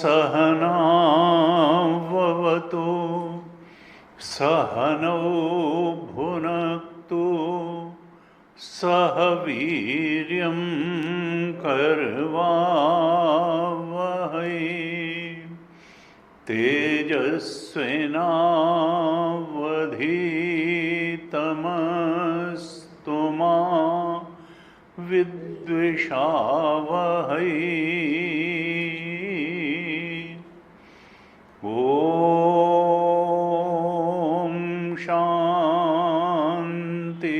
सहनाववतु सहनौ भुनक्तु सह वीर्यं करवावहै तेजस्विनावधीतमस्तु मा विद्विषावहै। ॐ शान्ति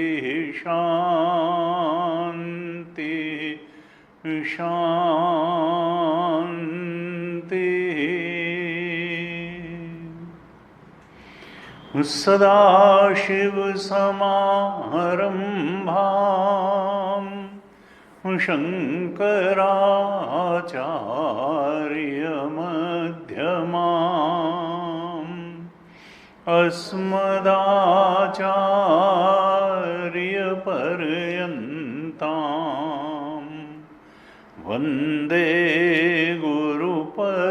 शान्ति शान्ति। सदाशिवसमारम्भाम् शङ्कराचार्यमध्यमाम् अस्मदाचार्यपर्यन्तां वन्दे गुरुपरम्पराम्।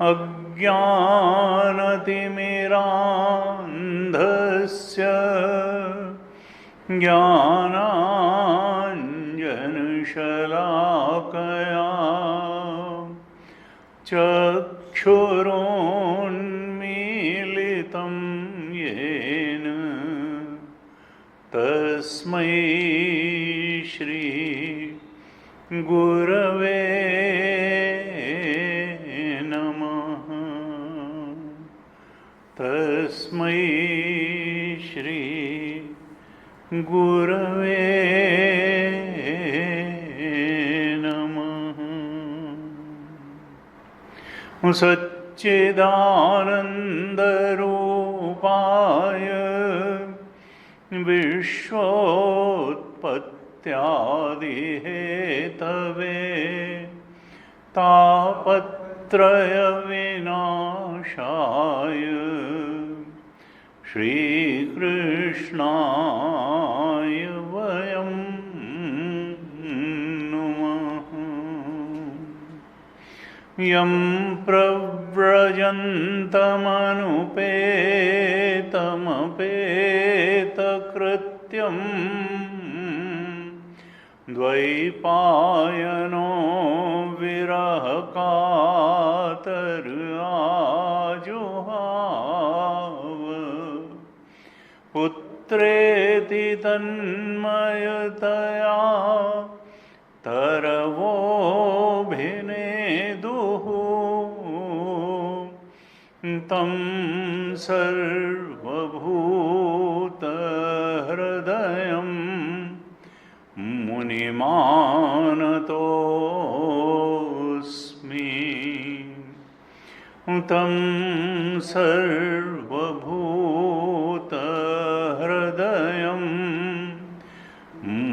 अज्ञानतिमिरान्धस्य ज्ञानाञ्जनशलाकया चक्षुरुन्मीलितं येन तस्मै श्री गुरवे नमः। तस्मै श्री गुरवे नमः। सच्चिदानन्दरूपाय विश्वोत्पत्त्यादिहेतवे तापत्रयविनाशाय श्रीकृष्णाय वयं नुमः। यं प्रव्रजन्तमनुपेतमपेतकृत्यम् द्वैपायनो विरहकातराजुहाव पुत्रेति तन्मयतया तरवोऽभिनेदुः तं सर्वभूतहृदयं मुनिमानतोऽस्मि। तं सर्वभूतहृदयं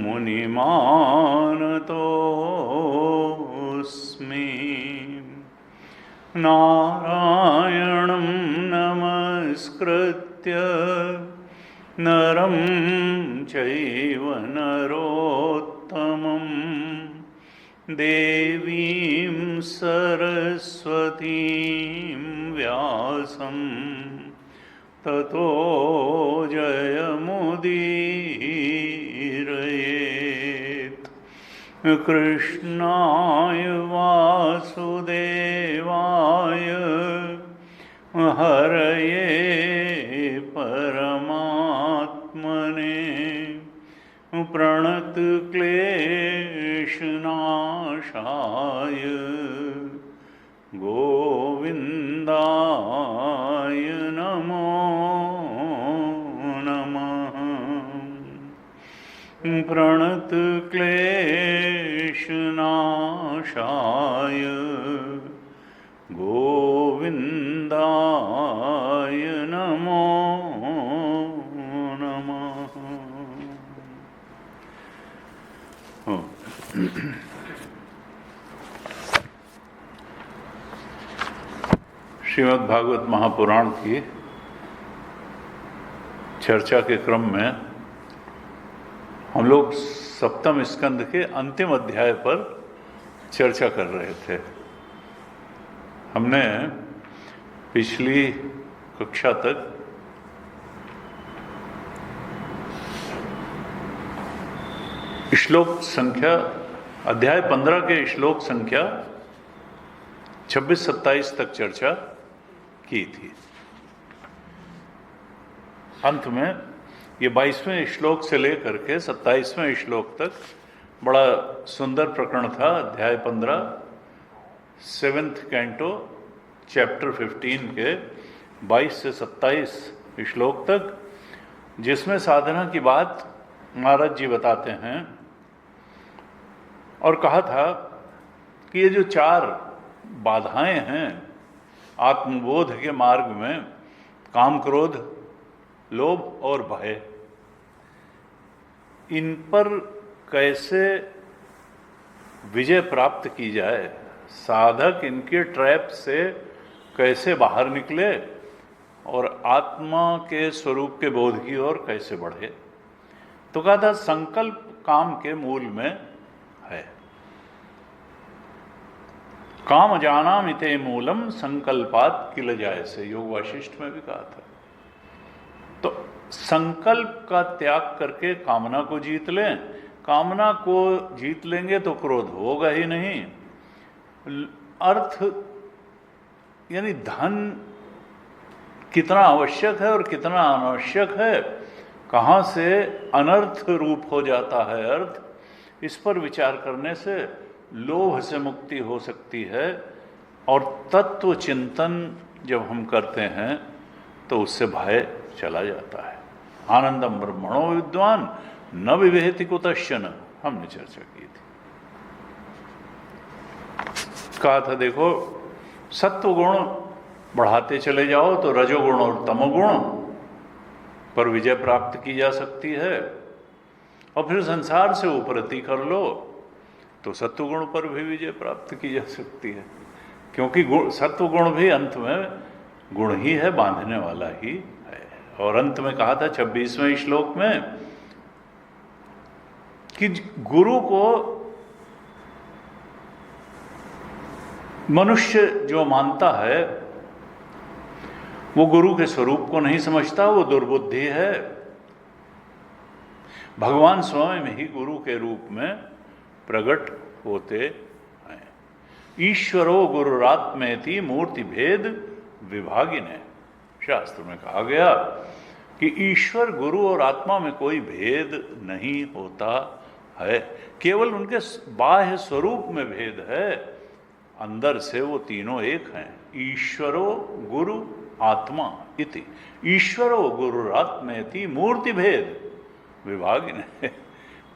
मुनिमानतोऽस्मि। नारायणं नमस्कृत्य नरं चैव नरोत्तमं देवीं सरस्वतीं व्यासं ततो जयमुदीरये। कृष्णाय वासुदेवाय हरये परमात्मने प्रणतक्लेशनाशाय गोविन्दाय नमो नमः। प्रणतक्लेशनाशाय गोविन्दाय नमो नमः। श्रीमद् भागवत महापुराण की चर्चा के क्रम में हम लोग सप्तम स्कंद के अंतिम अध्याय पर चर्चा कर रहे थे। हमने पिछली कक्षा तक श्लोक संख्या अध्याय 15 के श्लोक संख्या 26-27 तक चर्चा की थी। अंत में ये 22वें श्लोक से लेकर के 27वें श्लोक तक बड़ा सुंदर प्रकरण था। अध्याय 15 7th कैंटो चैप्टर 15 के 22 से 27 श्लोक तक, जिसमें साधना की बात महाराज जी बताते हैं। और कहा था कि ये जो 4 बाधाएं हैं आत्मबोध के मार्ग में, काम, क्रोध, लोभ और भय, इन पर कैसे विजय प्राप्त की जाए, साधक इनके ट्रैप से कैसे बाहर निकले और आत्मा के स्वरूप के बोध की ओर कैसे बढ़े। तो कहा था संकल्प काम के मूल में है। काम जानामिते मूलम संकल्पात किल जाय से योग वाशिष्ठ में भी कहा था। तो संकल्प का त्याग करके कामना को जीत लें। कामना को जीत लेंगे तो क्रोध होगा ही नहीं। अर्थ यानी धन कितना आवश्यक है और कितना अनावश्यक है, कहाँ से अनर्थ रूप हो जाता है अर्थ, इस पर विचार करने से लोभ से मुक्ति हो सकती है। और तत्व चिंतन जब हम करते हैं तो उससे भय चला जाता है। आनंदम ब्रह्मणो विद्वान न विवेहति कुतश्चन, हमने चर्चा की थी। कहा था देखो, सत्व गुण बढ़ाते चले जाओ तो रजोगुण और तमोगुण पर विजय प्राप्त की जा सकती है। और फिर संसार से उपरति कर लो तो सत्वगुण पर भी विजय प्राप्त की जा सकती है, क्योंकि सत्वगुण भी अंत में गुण ही है, बांधने वाला ही है। और अंत में कहा था 26वें श्लोक में कि गुरु को मनुष्य जो मानता है वो गुरु के स्वरूप को नहीं समझता, वो दुर्बुद्धि है। भगवान स्वयं ही गुरु के रूप में प्रकट होते हैं। ईश्वरो गुरुरात्मेति मूर्ति भेद विभागिने, शास्त्र में कहा गया कि ईश्वर, गुरु और आत्मा में कोई भेद नहीं होता है, केवल उनके बाह्य स्वरूप में भेद है, अंदर से वो तीनों एक हैं। ईश्वरो गुरु आत्मा इति ईश्वरो गुरुरात्मेति मूर्ति भेद विभागिने,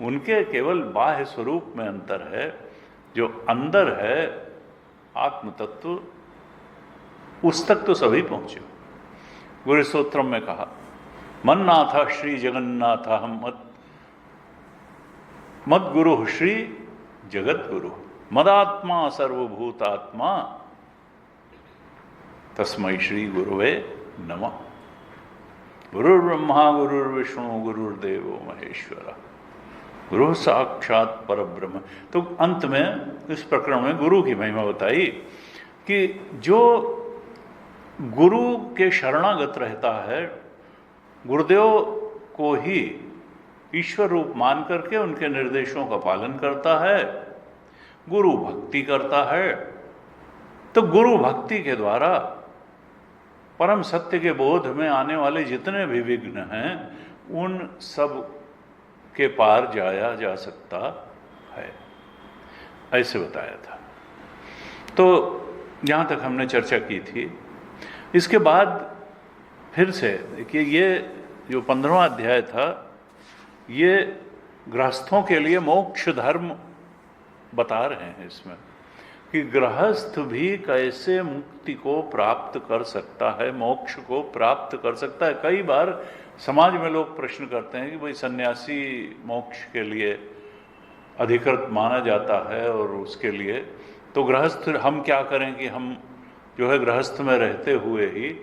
उनके केवल बाह्य स्वरूप में अंतर है, जो अंदर है आत्म तत्व उस तक तो सभी पहुंचे। गुरु सूत्रम में कहा, मन्नाथा श्री जगन्नाथ हम मद गुरु श्री जगत गुरु मदात्मा सर्वभूतात्मा तस्मै श्री गुरुवे नमः। गुरुर्ब्रह्मा गुरुर्विष्णु गुरुर्देवो महेश्वरा गुरु साक्षात परब्रह्म। तो अंत में इस प्रकरण में गुरु की महिमा बताई कि जो गुरु के शरणागत रहता है, गुरुदेव को ही ईश्वर रूप मान करके उनके निर्देशों का पालन करता है, गुरु भक्ति करता है, तो गुरु भक्ति के द्वारा परम सत्य के बोध में आने वाले जितने भी विघ्न हैं उन सब के पार जाया जा सकता है, ऐसे बताया था। तो यहाँ तक हमने चर्चा की थी। इसके बाद फिर से देखिए, ये जो 15वां अध्याय था ये गृहस्थों के लिए मोक्ष धर्म बता रहे हैं इसमें, कि गृहस्थ भी कैसे मुक्ति को प्राप्त कर सकता है, मोक्ष को प्राप्त कर सकता है। कई बार समाज में लोग प्रश्न करते हैं कि भाई सन्यासी मोक्ष के लिए अधिकृत माना जाता है और उसके लिए तो गृहस्थ हम क्या करें कि हम जो है गृहस्थ में रहते हुए ही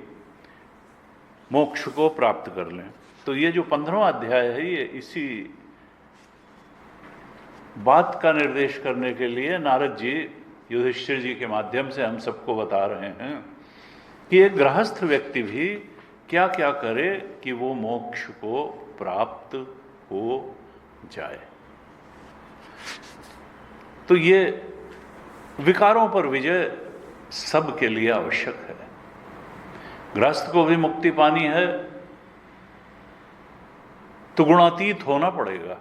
मोक्ष को प्राप्त कर लें। तो ये जो 15वां अध्याय है ये इसी बात का निर्देश करने के लिए नारद जी युधिष्ठिर जी के माध्यम से हम सबको बता रहे हैं कि एक गृहस्थ व्यक्ति भी क्या क्या करे कि वो मोक्ष को प्राप्त हो जाए। तो ये विकारों पर विजय सबके लिए आवश्यक है। गृहस्थ को भी मुक्ति पानी है तो गुणातीत होना पड़ेगा।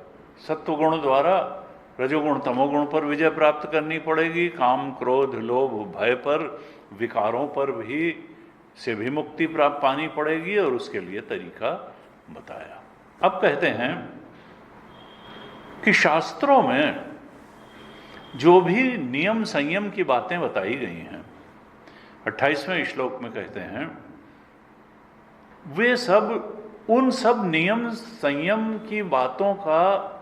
सत्वगुण द्वारा रजोगुण तमोगुण पर विजय प्राप्त करनी पड़ेगी। काम क्रोध लोभ भय पर विकारों पर भी से भी मुक्ति प्राप्त पानी पड़ेगी और उसके लिए तरीका बताया। अब कहते हैं कि शास्त्रों में जो भी नियम संयम की बातें बताई गई हैं 28वें श्लोक में कहते हैं वे सब उन सब नियम संयम की बातों का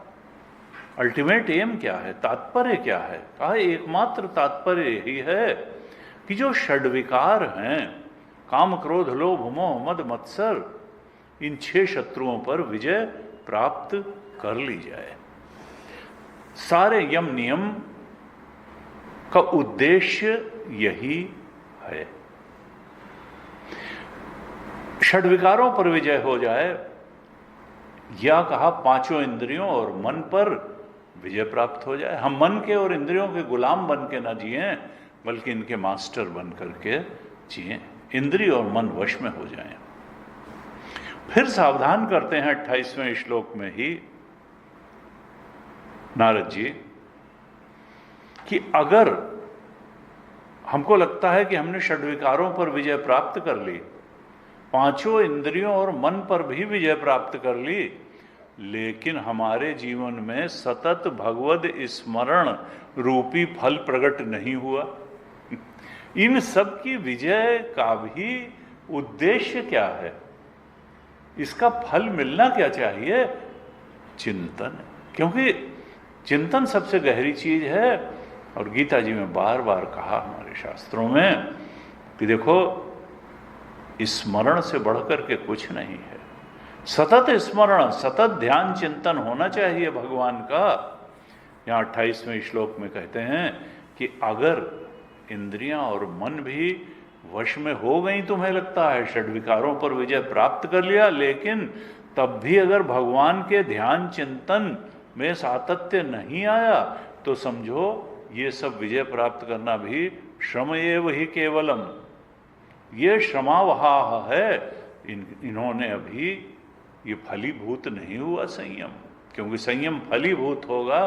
अल्टीमेट एम क्या है, तात्पर्य क्या है? कहा एकमात्र तात्पर्य यही है कि जो षड्विकार हैं काम क्रोध लोभ मोह मद मत्सर, इन 6 शत्रुओं पर विजय प्राप्त कर ली जाए। सारे यम नियम का उद्देश्य यही है, षड्विकारों पर विजय हो जाए, या कहा 5 इंद्रियों और मन पर विजय प्राप्त हो जाए। हम मन के और इंद्रियों के गुलाम बन के ना जिए बल्कि इनके मास्टर बन करके जिए, इंद्रिय और मन वश में हो जाएं। फिर सावधान करते हैं 28वें श्लोक में ही नारद जी कि अगर हमको लगता है कि हमने षड्विकारों पर विजय प्राप्त कर ली, 5 इंद्रियों और मन पर भी विजय प्राप्त कर ली, लेकिन हमारे जीवन में सतत भगवद स्मरण रूपी फल प्रकट नहीं हुआ, इन सब की विजय का भी उद्देश्य क्या है, इसका फल मिलना क्या चाहिए? चिंतन। क्योंकि चिंतन सबसे गहरी चीज है। और गीता जी में बार बार कहा हमारे शास्त्रों में कि देखो स्मरण से बढ़कर के कुछ नहीं है, सतत स्मरण सतत ध्यान चिंतन होना चाहिए भगवान का। यहाँ 28वें श्लोक में कहते हैं कि अगर इंद्रियां और मन भी वश में हो गई, तुम्हें लगता है षड्विकारों पर विजय प्राप्त कर लिया, लेकिन तब भी अगर भगवान के ध्यान चिंतन में सातत्य नहीं आया तो समझो ये सब विजय प्राप्त करना भी श्रम एव ही केवलम, ये श्रमावहाह है, इन्होंने अभी ये फलीभूत नहीं हुआ संयम। क्योंकि संयम फलीभूत होगा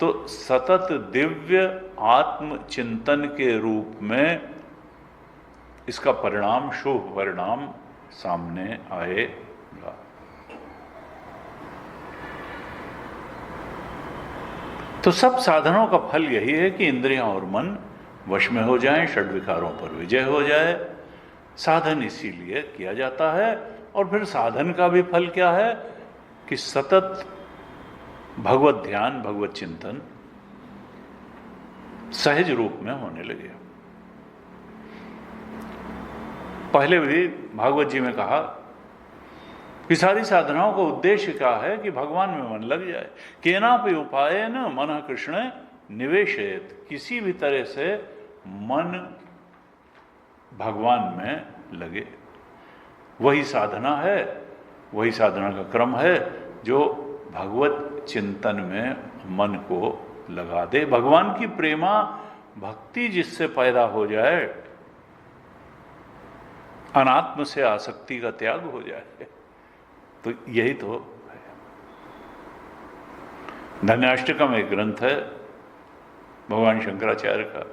तो सतत दिव्य आत्म चिंतन के रूप में इसका परिणाम शुभ परिणाम सामने आएगा। तो सब साधनों का फल यही है कि इंद्रियां और मन वश में हो जाएं, षड्विकारों पर विजय हो जाए। साधन इसीलिए किया जाता है। और फिर साधन का भी फल क्या है कि सतत भगवत ध्यान भगवत चिंतन सहज रूप में होने लगे। पहले भी भागवत जी में कहा कि सारी साधनाओं का उद्देश्य क्या है कि भगवान में मन लग जाए। केनापि उपायेन मनः कृष्ण निवेशयेत, किसी भी तरह से मन भगवान में लगे, वही साधना है, वही साधना का क्रम है जो भगवत चिंतन में मन को लगा दे, भगवान की प्रेमा भक्ति जिससे पैदा हो जाए, अनात्म से आसक्ति का त्याग हो जाए, तो यही तो है। धन्याष्टकम एक ग्रंथ है भगवान शंकराचार्य का,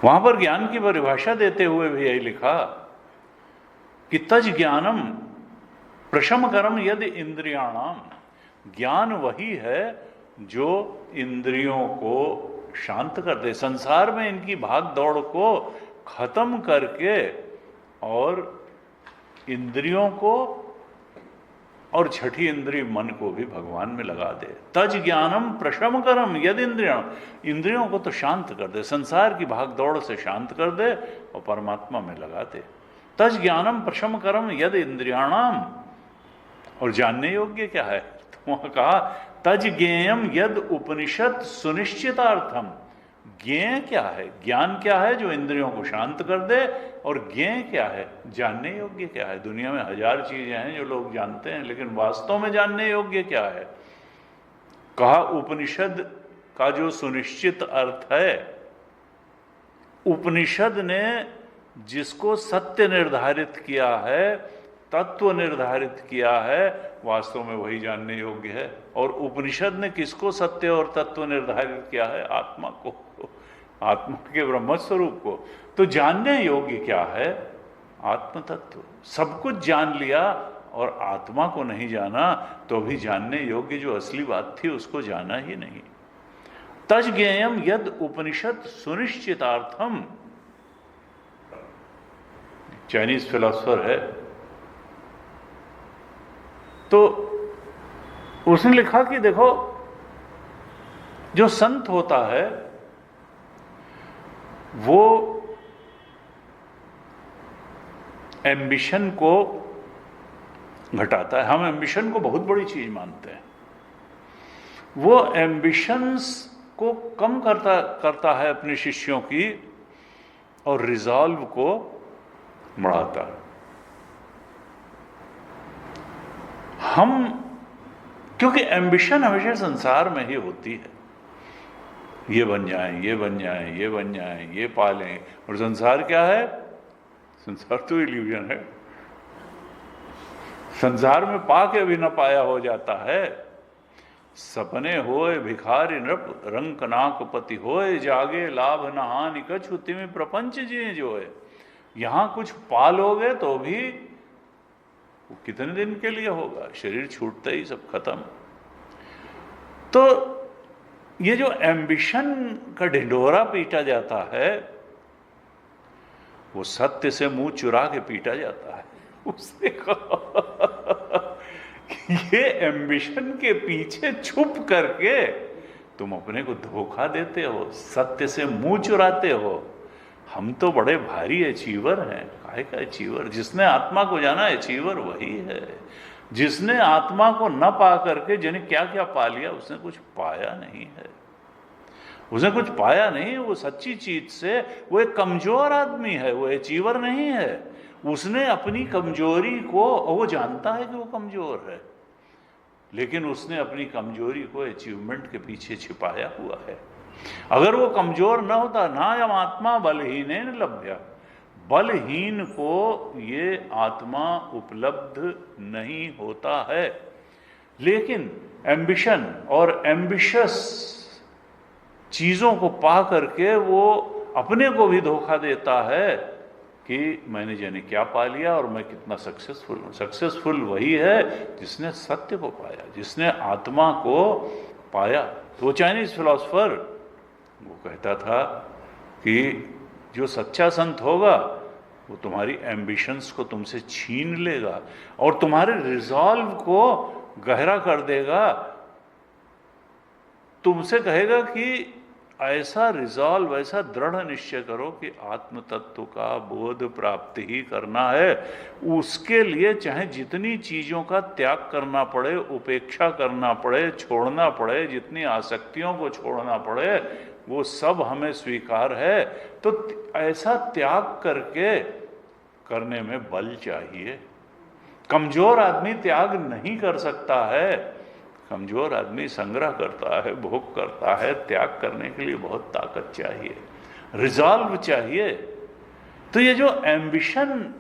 वहां पर ज्ञान की परिभाषा देते हुए भी यही लिखा कि तज ज्ञानम प्रशमकरम यदि इंद्रियाणाम, ज्ञान वही है जो इंद्रियों को शांत कर दे, संसार में इनकी भाग दौड़ को खत्म करके और इंद्रियों को और छठी इंद्रिय मन को भी भगवान में लगा दे। तज ज्ञानम प्रशमकरम यद इंद्रियां, इंद्रियों को तो शांत कर दे, संसार की भाग दौड़ से शांत कर दे और परमात्मा में लगा दे। तज ज्ञानम प्रशमकरम यद इंद्रियाणाम, और जानने योग्य क्या है, तो वहां कहा तज ज्ञेयम यद उपनिषद सुनिश्चितार्थम, ज्ञेय क्या है, ज्ञान क्या है जो इंद्रियों को शांत कर दे, और ज्ञेय क्या है, जानने योग्य क्या है। दुनिया में हजार चीजें हैं जो लोग जानते हैं, लेकिन वास्तव में जानने योग्य क्या है। कहा उपनिषद का जो सुनिश्चित अर्थ है, उपनिषद ने जिसको सत्य निर्धारित किया है, तत्व निर्धारित किया है, वास्तव में वही जानने योग्य है। और उपनिषद ने किसको सत्य और तत्व निर्धारित किया है, आत्मा को, आत्मा के ब्रह्म स्वरूप को। तो जानने योग्य क्या है, आत्म तत्व। सब कुछ जान लिया और आत्मा को नहीं जाना, तो भी जानने योग्य जो असली बात थी उसको जाना ही नहीं। तज ज्ञेयम यद उपनिषद सुनिश्चितार्थम, चाइनीज फिलोसफर है, तो उसने लिखा कि देखो, जो संत होता है वो एम्बिशन को घटाता है। हम एम्बिशन को बहुत बड़ी चीज मानते हैं, वो एम्बिशंस को कम करता है अपने शिष्यों की, और रिजॉल्व को बढ़ाता है। हम, क्योंकि एम्बिशन हमेशा संसार में ही होती है, ये बन जाएं, ये बन जाएं, ये बन जाएं, ये पालें, और संसार क्या है, संसार तो इल्यूजन है। संसार में पाके भी न पाया हो जाता है। सपने होए भिखारी नृप, रंक नाक पति होए, जागे लाभ न हानि कछु तिमि प्रपंच जिए जोए। यहां कुछ पालोगे तो भी वो कितने दिन के लिए होगा, शरीर छूटते ही सब खत्म। तो ये जो एम्बिशन का ढिंढोरा पीटा जाता है, वो सत्य से मुंह चुरा के पीटा जाता है। उसने कहा ये एम्बिशन के पीछे छुप करके तुम अपने को धोखा देते हो, सत्य से मुंह चुराते हो। हम तो बड़े भारी अचीवर हैं। काहे का अचीवर? जिसने आत्मा को जाना, अचीवर वही है। जिसने आत्मा को न पा करके जिन्हें क्या क्या पा लिया, उसने कुछ पाया नहीं है। उसने कुछ पाया नहीं। वो सच्ची चीज से वो एक कमजोर आदमी है, वो अचीवर नहीं है। उसने अपनी कमजोरी को, वो जानता है कि वो कमजोर है, लेकिन उसने अपनी कमजोरी को अचीवमेंट के पीछे छिपाया हुआ है। अगर वो कमजोर न होता, नायम आत्मा बलहीन लभ्य, बलहीन को ये आत्मा उपलब्ध नहीं होता है। लेकिन एम्बिशन और एम्बिशस चीजों को पा करके वो अपने को भी धोखा देता है कि मैंने जाने क्या पा लिया और मैं कितना सक्सेसफुल हूं। सक्सेसफुल वही है जिसने सत्य को पाया, जिसने आत्मा को पाया। तो वो चाइनीज फिलोसफर वो कहता था कि जो सच्चा संत होगा वो तुम्हारी एम्बिशंस को तुमसे छीन लेगा और तुम्हारे रिजॉल्व को गहरा कर देगा। तुमसे कहेगा कि ऐसा रिजॉल्व, ऐसा दृढ़ निश्चय करो कि आत्म तत्व का बोध प्राप्ति ही करना है। उसके लिए चाहे जितनी चीजों का त्याग करना पड़े, उपेक्षा करना पड़े, छोड़ना पड़े, जितनी आसक्तियों को छोड़ना पड़े, वो सब हमें स्वीकार है। तो ऐसा त्याग करके करने में बल चाहिए। कमजोर आदमी त्याग नहीं कर सकता है। कमजोर आदमी संग्रह करता है, भोग करता है, त्याग करने के लिए बहुत ताकत चाहिए, रिजॉल्व चाहिए। तो ये जो एम्बिशन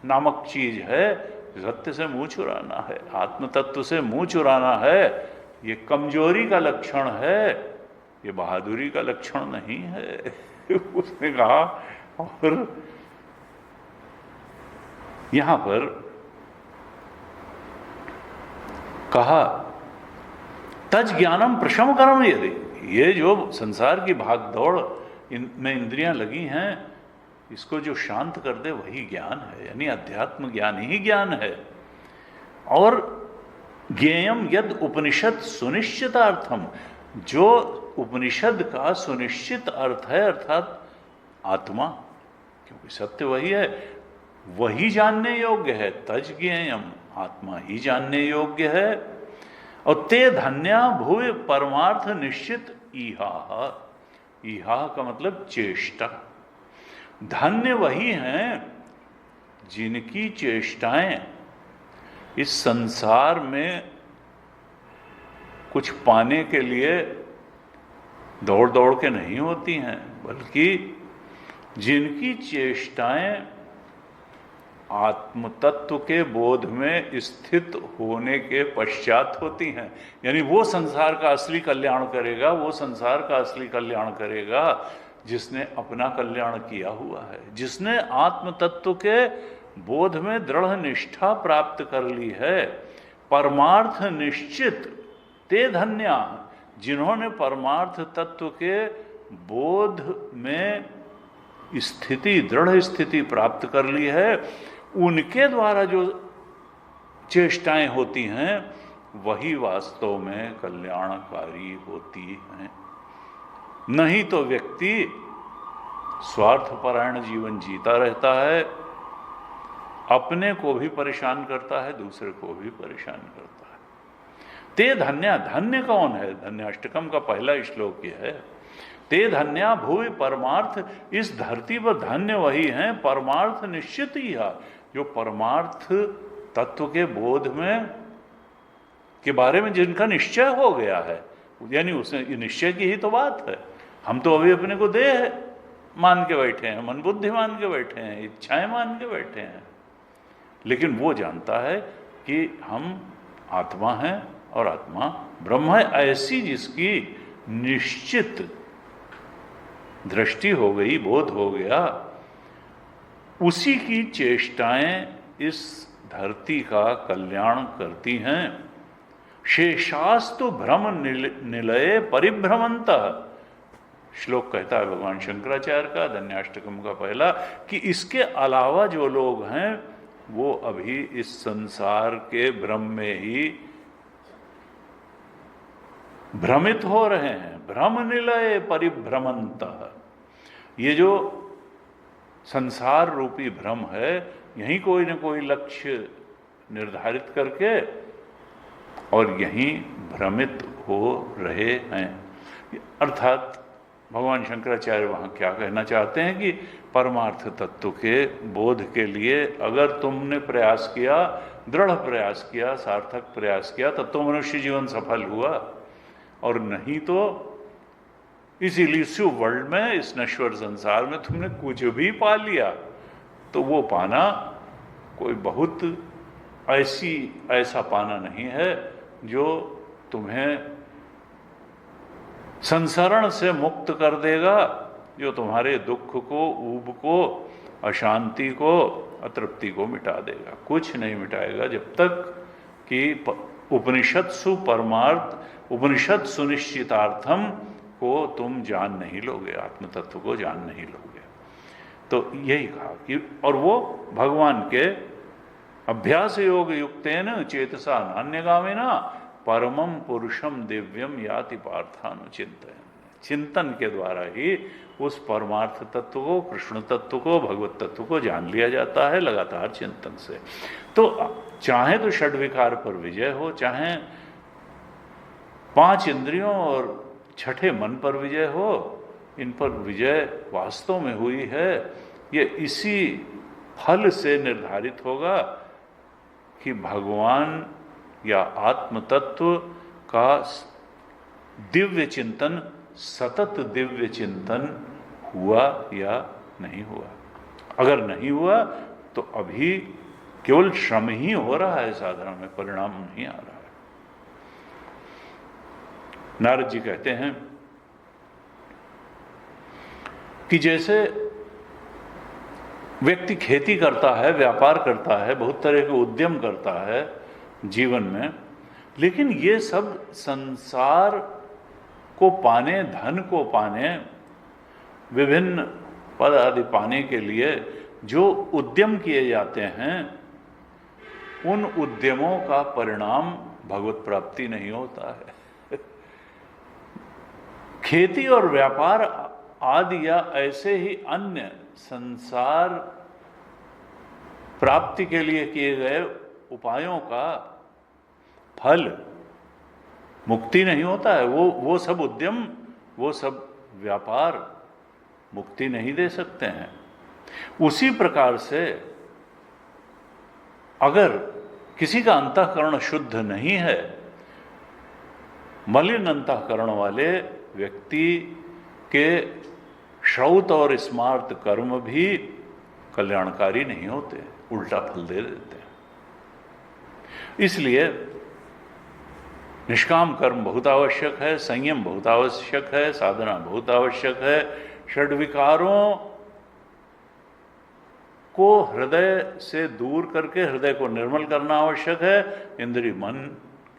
नामक चीज है, सत्य से मुंह चुराना है, आत्म तत्व से मुंह चुराना है, ये कमजोरी का लक्षण है, ये बहादुरी का लक्षण नहीं है। उसने कहा। और यहां पर कहा तज ज्ञानम प्रशम कर्म, यदि ये जो संसार की भागदौड़ में इंद्रियां लगी हैं, इसको जो शांत कर दे वही ज्ञान है, यानी अध्यात्म ज्ञान ही ज्ञान है। और ज्ञेयम यद उपनिषद सुनिश्चितार्थम, जो उपनिषद का सुनिश्चित अर्थ है, अर्थात आत्मा, क्योंकि सत्य वही है, वही जानने योग्य है। तज ज्ञेयम, आत्मा ही जानने योग्य है। और ते धन्या भूय परमार्थ निश्चित इहा, इहा का मतलब चेष्टा। धन्य वही हैं जिनकी चेष्टाएं इस संसार में कुछ पाने के लिए दौड़ दौड़ के नहीं होती हैं, बल्कि जिनकी चेष्टाएं आत्म तत्व के बोध में स्थित होने के पश्चात होती हैं। यानी वो संसार का असली कल्याण करेगा, वो संसार का असली कल्याण करेगा जिसने अपना कल्याण किया हुआ है, जिसने आत्म तत्व के बोध में दृढ़ निष्ठा प्राप्त कर ली है। परमार्थ निश्चित ते धन्या, जिन्होंने परमार्थ तत्व के बोध में स्थिति, दृढ़ स्थिति प्राप्त कर ली है, उनके द्वारा जो चेष्टाएं होती हैं वही वास्तव में कल्याणकारी होती हैं। नहीं तो व्यक्ति स्वार्थपरायण जीवन जीता रहता है, अपने को भी परेशान करता है, दूसरे को भी परेशान करता है। ते धन्या, धन्य कौन है? धन्याष्टकम का पहला श्लोक यह है, ते धन्या भूय परमार्थ, इस धरती पर धन्य वही हैं परमार्थ निश्चित ही है, जो परमार्थ तत्व के बोध में के बारे में जिनका निश्चय हो गया है। यानी उसने निश्चय की ही तो बात है। हम तो अभी अपने को देह मान के बैठे हैं, मन बुद्धि मान के बैठे हैं, इच्छाएं मान के बैठे हैं, लेकिन वो जानता है कि हम आत्मा हैं और आत्मा ब्रह्म है। ऐसी जिसकी निश्चित दृष्टि हो गई, बोध हो गया, उसी की चेष्टाएं इस धरती का कल्याण करती हैं। शेषास्तु भ्रम निलये परिभ्रमंत, श्लोक कहता है भगवान शंकराचार्य का, धन्याष्टकम का पहला, कि इसके अलावा जो लोग हैं वो अभी इस संसार के भ्रम में ही भ्रमित हो रहे हैं। भ्रम निलय परिभ्रमंत, ये जो संसार रूपी भ्रम है, यहीं कोई न कोई लक्ष्य निर्धारित करके और यहीं भ्रमित हो रहे हैं। अर्थात भगवान शंकराचार्य वहाँ क्या कहना चाहते हैं कि परमार्थ तत्व के बोध के लिए अगर तुमने प्रयास किया, दृढ़ प्रयास किया, सार्थक प्रयास किया, तब तो मनुष्य जीवन सफल हुआ, और नहीं तो इस इल्यूसिव वर्ल्ड में, इस नश्वर संसार में तुमने कुछ भी पा लिया तो वो पाना कोई बहुत ऐसा पाना नहीं है जो तुम्हें संसरण से मुक्त कर देगा, जो तुम्हारे दुख को, ऊब को, अशांति को, अतृप्ति को मिटा देगा। कुछ नहीं मिटाएगा जब तक कि उपनिषत्सु परमार्थ, उपनिषद सुनिश्चितार्थम को तुम जान नहीं लोगे, आत्म तत्व को जान नहीं लोगे। तो यही कहा कि, और वो भगवान के अभ्यास योग युक्तेन चेतसा नान्यगामिना परमम पुरुषम दिव्यम याति पार्थानुचिंतन, चिंतन के द्वारा ही उस परमार्थ तत्व को, कृष्ण तत्व को, भगवत तत्व को जान लिया जाता है, लगातार चिंतन से। तो चाहे तो षड्विकार पर विजय हो, चाहे 5 इंद्रियों और 6ठे मन पर विजय हो, इन पर विजय वास्तव में हुई है, ये इसी फल से निर्धारित होगा कि भगवान या आत्म तत्व का दिव्य चिंतन, सतत दिव्य चिंतन हुआ या नहीं हुआ। अगर नहीं हुआ तो अभी केवल श्रम ही हो रहा है, साधना में परिणाम नहीं आ रहा है। नारद जी कहते हैं कि जैसे व्यक्ति खेती करता है, व्यापार करता है, बहुत तरह के उद्यम करता है जीवन में, लेकिन ये सब संसार को पाने, धन को पाने, विभिन्न पद आदि पाने के लिए जो उद्यम किए जाते हैं, उन उद्यमों का परिणाम भगवत प्राप्ति नहीं होता है। खेती और व्यापार आदि या ऐसे ही अन्य संसार प्राप्ति के लिए किए गए उपायों का फल मुक्ति नहीं होता है। वो सब उद्यम, वो सब व्यापार मुक्ति नहीं दे सकते हैं। उसी प्रकार से अगर किसी का अंतःकरण शुद्ध नहीं है, मलिन अंतःकरण वाले व्यक्ति के श्रौत और स्मार्त कर्म भी कल्याणकारी नहीं होते, उल्टा फल दे देते हैं। इसलिए निष्काम कर्म बहुत आवश्यक है, संयम बहुत आवश्यक है, साधना बहुत आवश्यक है। षड्विकारों को हृदय से दूर करके हृदय को निर्मल करना आवश्यक है। इंद्रिय मन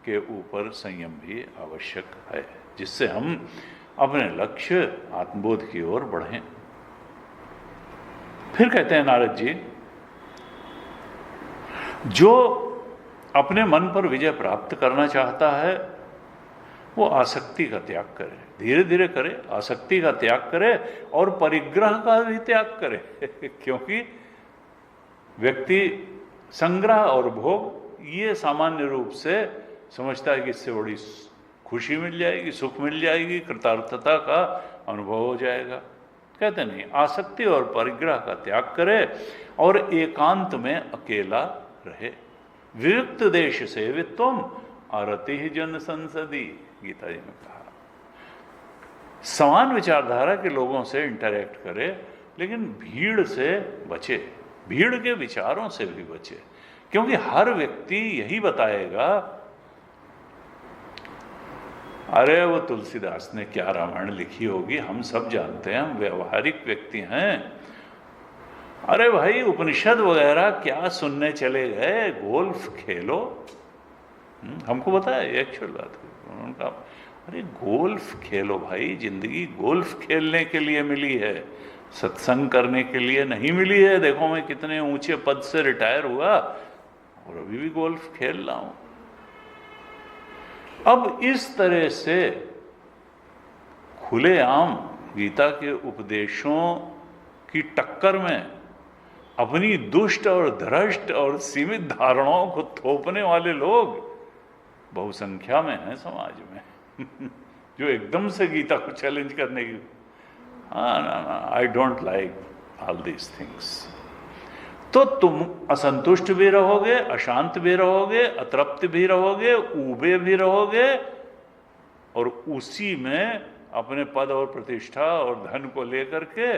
के ऊपर संयम भी आवश्यक है, जिससे हम अपने लक्ष्य आत्मबोध की ओर बढ़ें। फिर कहते हैं नारद जी, जो अपने मन पर विजय प्राप्त करना चाहता है वो आसक्ति का त्याग करे, धीरे धीरे करे, आसक्ति का त्याग करे और परिग्रह का भी त्याग करे। क्योंकि व्यक्ति संग्रह और भोग ये सामान्य रूप से समझता है कि इससे बड़ी खुशी मिल जाएगी, सुख मिल जाएगी, कृतार्थता का अनुभव हो जाएगा। कहते नहीं, आसक्ति और परिग्रह का त्याग करे और एकांत में अकेला रहे। विविक्त देश सेवित्वम अरति ही जन संसदी, गीता जी ने कहा। समान विचारधारा के लोगों से इंटरेक्ट करे, लेकिन भीड़ से बचे, भीड़ के विचारों से भी बचे। क्योंकि हर व्यक्ति यही बताएगा, अरे वो तुलसीदास ने क्या रामायण लिखी होगी, हम सब जानते हैं, हम व्यवहारिक व्यक्ति हैं। अरे भाई उपनिषद वगैरह क्या सुनने चले गए, गोल्फ खेलो। हमको बताया एक्चुअल बात। उनका अरे गोल्फ खेलो भाई, जिंदगी गोल्फ खेलने के लिए मिली है, सत्संग करने के लिए नहीं मिली है। देखो मैं कितने ऊंचे पद से रिटायर हुआ और अभी भी गोल्फ खेल रहा हूं। अब इस तरह से खुलेआम गीता के उपदेशों की टक्कर में अपनी दुष्ट और भ्रष्ट और सीमित धारणाओं को थोपने वाले लोग बहुसंख्या में हैं समाज में। जो एकदम से गीता को चैलेंज करने की, I don't like all these things. तो तुम असंतुष्ट भी रहोगे, अशांत भी रहोगे, अतृप्त भी रहोगे, ऊबे भी रहोगे, और उसी में अपने पद और प्रतिष्ठा और धन को लेकर के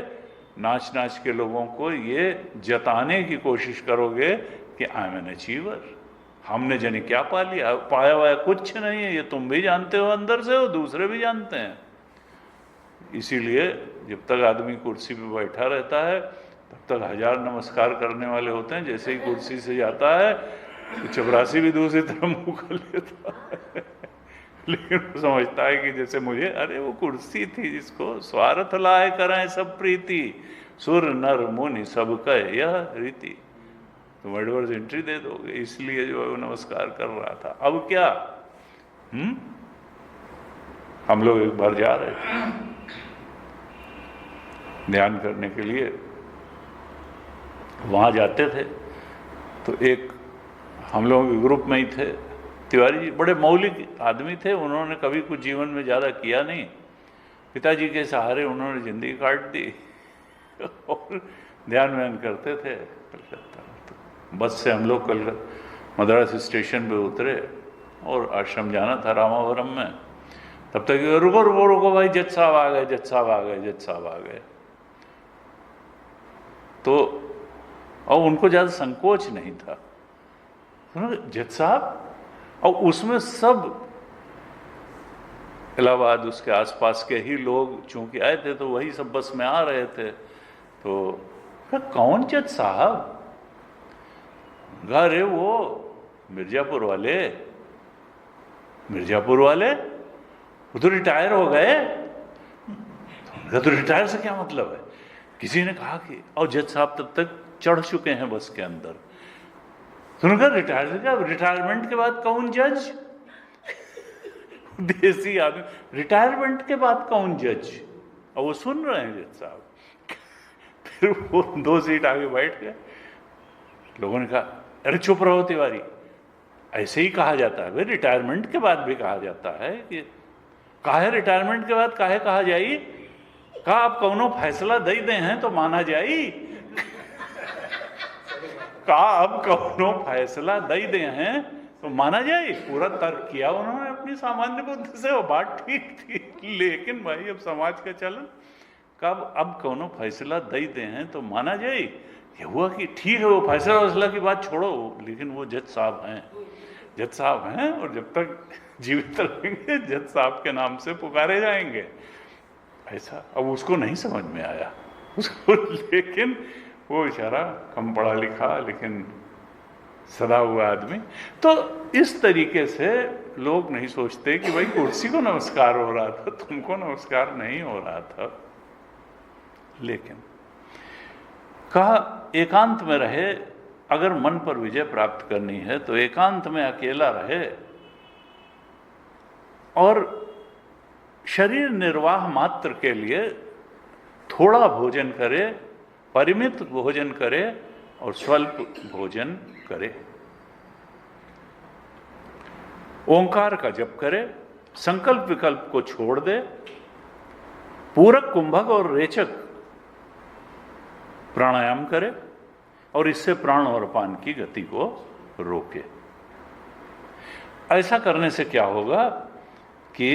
नाच नाच के लोगों को ये जताने की कोशिश करोगे कि आई एम एन अचीवर, हमने जाने क्या पा लिया, पाया हुआ कुछ नहीं है। ये तुम भी जानते हो अंदर से, हो दूसरे भी जानते हैं। इसीलिए जब तक आदमी कुर्सी पे बैठा रहता है तब तक हजार नमस्कार करने वाले होते हैं। जैसे ही कुर्सी से जाता है तो चपरासी भी दूसरी तरफ मुंह कर लेता है। लेकिन वो समझता है कि जैसे मुझे, अरे वो कुर्सी थी जिसको स्वार्थ लाए करें सब प्रीति, सुर नर मुनि सब कहे यह रीति। तुम एडवर्स एंट्री दे दोगे, इसलिए जो है वो नमस्कार कर रहा था। अब क्या, हम लोग एक बार जा रहे थे ध्यान करने के लिए, वहाँ जाते थे तो एक हम लोग ग्रुप में ही थे, तिवारी जी बड़े मौलिक आदमी थे, उन्होंने कभी कुछ जीवन में ज़्यादा किया नहीं, पिताजी के सहारे उन्होंने ज़िंदगी काट दी और ध्यान व्यान करते थे कलकत्ता। तो बस से हम लोग कलकत्ता मद्रास स्टेशन पे उतरे और आश्रम जाना था रामावरम में। तब तक रुको रुको रुको भाई, जज साहब आ गए, जज साहब आ गए, जज साहब आ गए। तो और उनको ज़्यादा संकोच नहीं था, जज साहब, और उसमें सब इलाहाबाद उसके आसपास के ही लोग चूंकि आए थे, तो वही सब बस में आ रहे थे। तो कौन जज साहब? अरे वो मिर्जापुर वाले, मिर्जापुर वाले, वो तो रिटायर हो गए। तो रिटायर से क्या मतलब है? किसी ने कहा कि, और जज साहब तब तक चढ़ चुके हैं बस के अंदर। सुनकर रिटायर से क्या, रिटायरमेंट के बाद कौन जज? देसी आदमी, रिटायरमेंट के बाद कौन जज? और वो सुन रहे हैं जज साहब। फिर वो 2 सीट आगे बैठ गए। लोगों ने कहा, अरे चुप रहो तिवारी, ऐसे ही कहा जाता है भाई, रिटायरमेंट के बाद भी कहा जाता है कि काहे रिटायरमेंट के बाद काहे कहा जाई? कहा आप कौनो फैसला दे दे हैं तो माना जाई। कहा अब कौनो फैसला दे दे हैं तो माना जाए। पूरा तर्क किया उन्होंने अपनी सामान्य बुद्धि से, वो बात ठीक थी, लेकिन भाई अब समाज का चलन, कब अब कौनो फैसला दे दे हैं तो माना जाए। ये हुआ कि ठीक है, वो फैसला वैसला की बात छोड़ो, लेकिन वो जज साहब हैं, जज साहब हैं, और जब तक जीवित रहेंगे जज साहब के नाम से पुकारे जाएंगे। ऐसा अब उसको नहीं समझ में आया उसको, लेकिन वो बेचारा कम पढ़ा लिखा लेकिन सदा हुआ आदमी। तो इस तरीके से लोग नहीं सोचते कि भाई कुर्सी को नमस्कार हो रहा था, तुमको नमस्कार नहीं हो रहा था। लेकिन कहा एकांत में रहे, अगर मन पर विजय प्राप्त करनी है तो एकांत में अकेला रहे और शरीर निर्वाह मात्र के लिए थोड़ा भोजन करे, परिमित भोजन करे और स्वल्प भोजन करे। ओंकार का जप करे, संकल्प विकल्प को छोड़ दे, पूरक, कुंभक और रेचक प्राणायाम करे और इससे प्राण और पान की गति को रोके। ऐसा करने से क्या होगा कि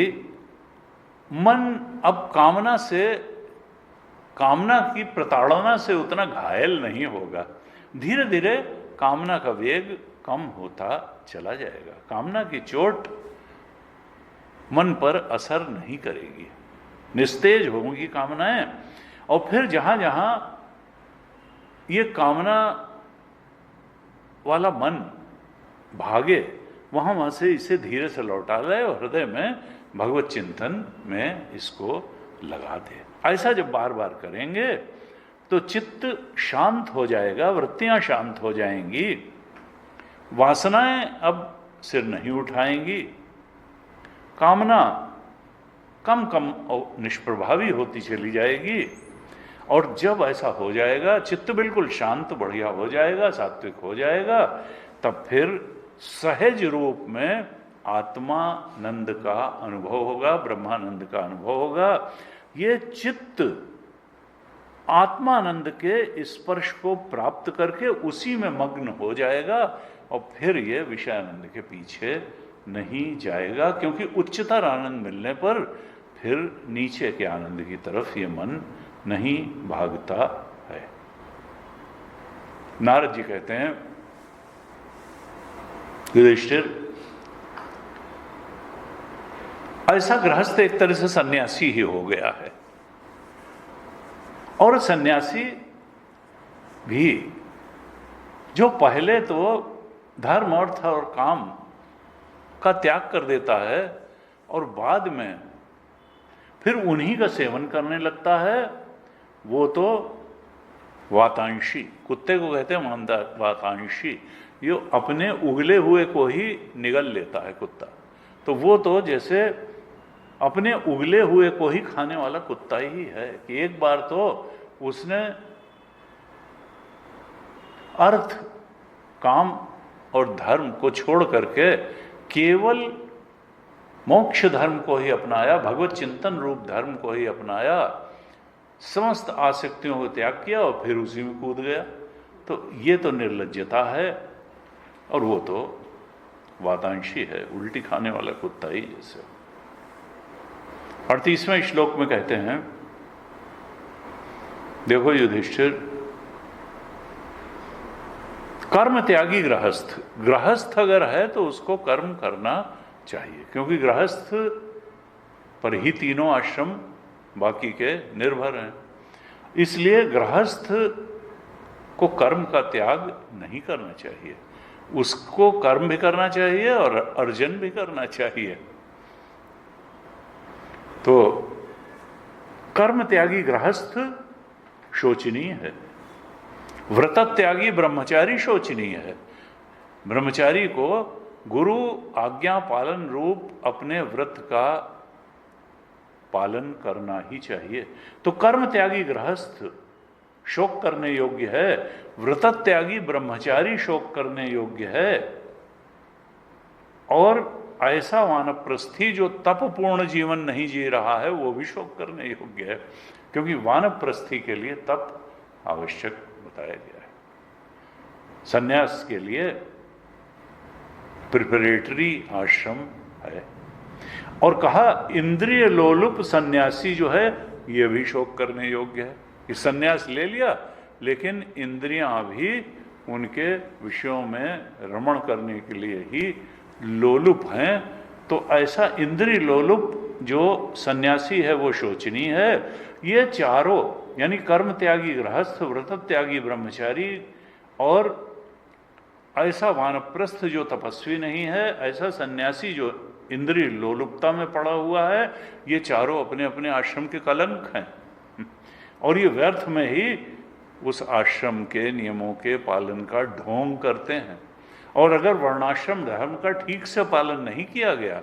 मन अब कामना की प्रताड़ना से उतना घायल नहीं होगा। धीरे धीरे कामना का वेग कम होता चला जाएगा। कामना की चोट मन पर असर नहीं करेगी, निस्तेज होंगी कामनाएं। और फिर जहां जहां ये कामना वाला मन भागे, वहां वहां से इसे धीरे से लौटा ले और हृदय में भगवत चिंतन में इसको लगा दे। ऐसा जब बार बार करेंगे तो चित्त शांत हो जाएगा, वृत्तियां शांत हो जाएंगी, वासनाएं अब सिर नहीं उठाएंगी, कामना कम कम और निष्प्रभावी होती चली जाएगी। और जब ऐसा हो जाएगा, चित्त बिल्कुल शांत बढ़िया हो जाएगा, सात्विक हो जाएगा, तब फिर सहज रूप में आत्मानंद का अनुभव होगा, ब्रह्मानंद का अनुभव होगा। ये चित्त आत्मानंद के स्पर्श को प्राप्त करके उसी में मग्न हो जाएगा और फिर ये विषय आनंद के पीछे नहीं जाएगा, क्योंकि उच्चतर आनंद मिलने पर फिर नीचे के आनंद की तरफ ये मन नहीं भागता है। नारद जी कहते हैं, युधिष्ठिर, ऐसा गृहस्थ एक तरह से सन्यासी ही हो गया है, और सन्यासी भी जो पहले तो धर्म, अर्थ और काम का त्याग कर देता है और बाद में फिर उन्हीं का सेवन करने लगता है, वो तो वातांशी, कुत्ते को कहते हैं मानदार वातांशी, ये अपने उगले हुए को ही निगल लेता है कुत्ता। तो वो तो जैसे अपने उगले हुए को ही खाने वाला कुत्ता ही है कि एक बार तो उसने अर्थ, काम और धर्म को छोड़ करके केवल मोक्ष धर्म को ही अपनाया, भगवत चिंतन रूप धर्म को ही अपनाया, समस्त आसक्तियों को त्याग किया और फिर उसी में कूद गया। तो ये तो निर्लज्जता है और वो तो वातांशी है, उल्टी खाने वाला कुत्ता ही जैसे। 38वें श्लोक में कहते हैं, देखो युधिष्ठिर, कर्म त्यागी गृहस्थ, गृहस्थ अगर है तो उसको कर्म करना चाहिए, क्योंकि गृहस्थ पर ही तीनों आश्रम बाकी के निर्भर हैं। इसलिए गृहस्थ को कर्म का त्याग नहीं करना चाहिए, उसको कर्म भी करना चाहिए और अर्जन भी करना चाहिए। तो कर्म त्यागी गृहस्थ शोचनीय है, व्रत त्यागी ब्रह्मचारी शोचनीय है। ब्रह्मचारी को गुरु आज्ञा पालन रूप अपने व्रत का पालन करना ही चाहिए। तो कर्म त्यागी गृहस्थ शोक करने योग्य है, व्रत त्यागी ब्रह्मचारी शोक करने योग्य है, और ऐसा वानप्रस्थी जो तपपूर्ण जीवन नहीं जी रहा है वो भी शोक करने योग्य है, क्योंकि वानप्रस्थी के लिए तप आवश्यक बताया गया है। सन्यास के लिए प्रिपरेटरी आश्रम है, और कहा इंद्रिय लोलुप सन्यासी जो है ये भी शोक करने योग्य है कि सन्यास ले लिया लेकिन इंद्रियां भी उनके विषयों में रमण करने के लिए ही लोलुप हैं। तो ऐसा इंद्रिय लोलुप जो सन्यासी है वो शोचनीय है। ये चारों यानी कर्म त्यागी गृहस्थ, व्रत त्यागी ब्रह्मचारी और ऐसा वानप्रस्थ जो तपस्वी नहीं है, ऐसा सन्यासी जो इंद्रिय लोलुपता में पड़ा हुआ है, ये चारों अपने अपने आश्रम के कलंक हैं और ये व्यर्थ में ही उस आश्रम के नियमों के पालन का ढोंग करते हैं। और अगर वर्णाश्रम धर्म का ठीक से पालन नहीं किया गया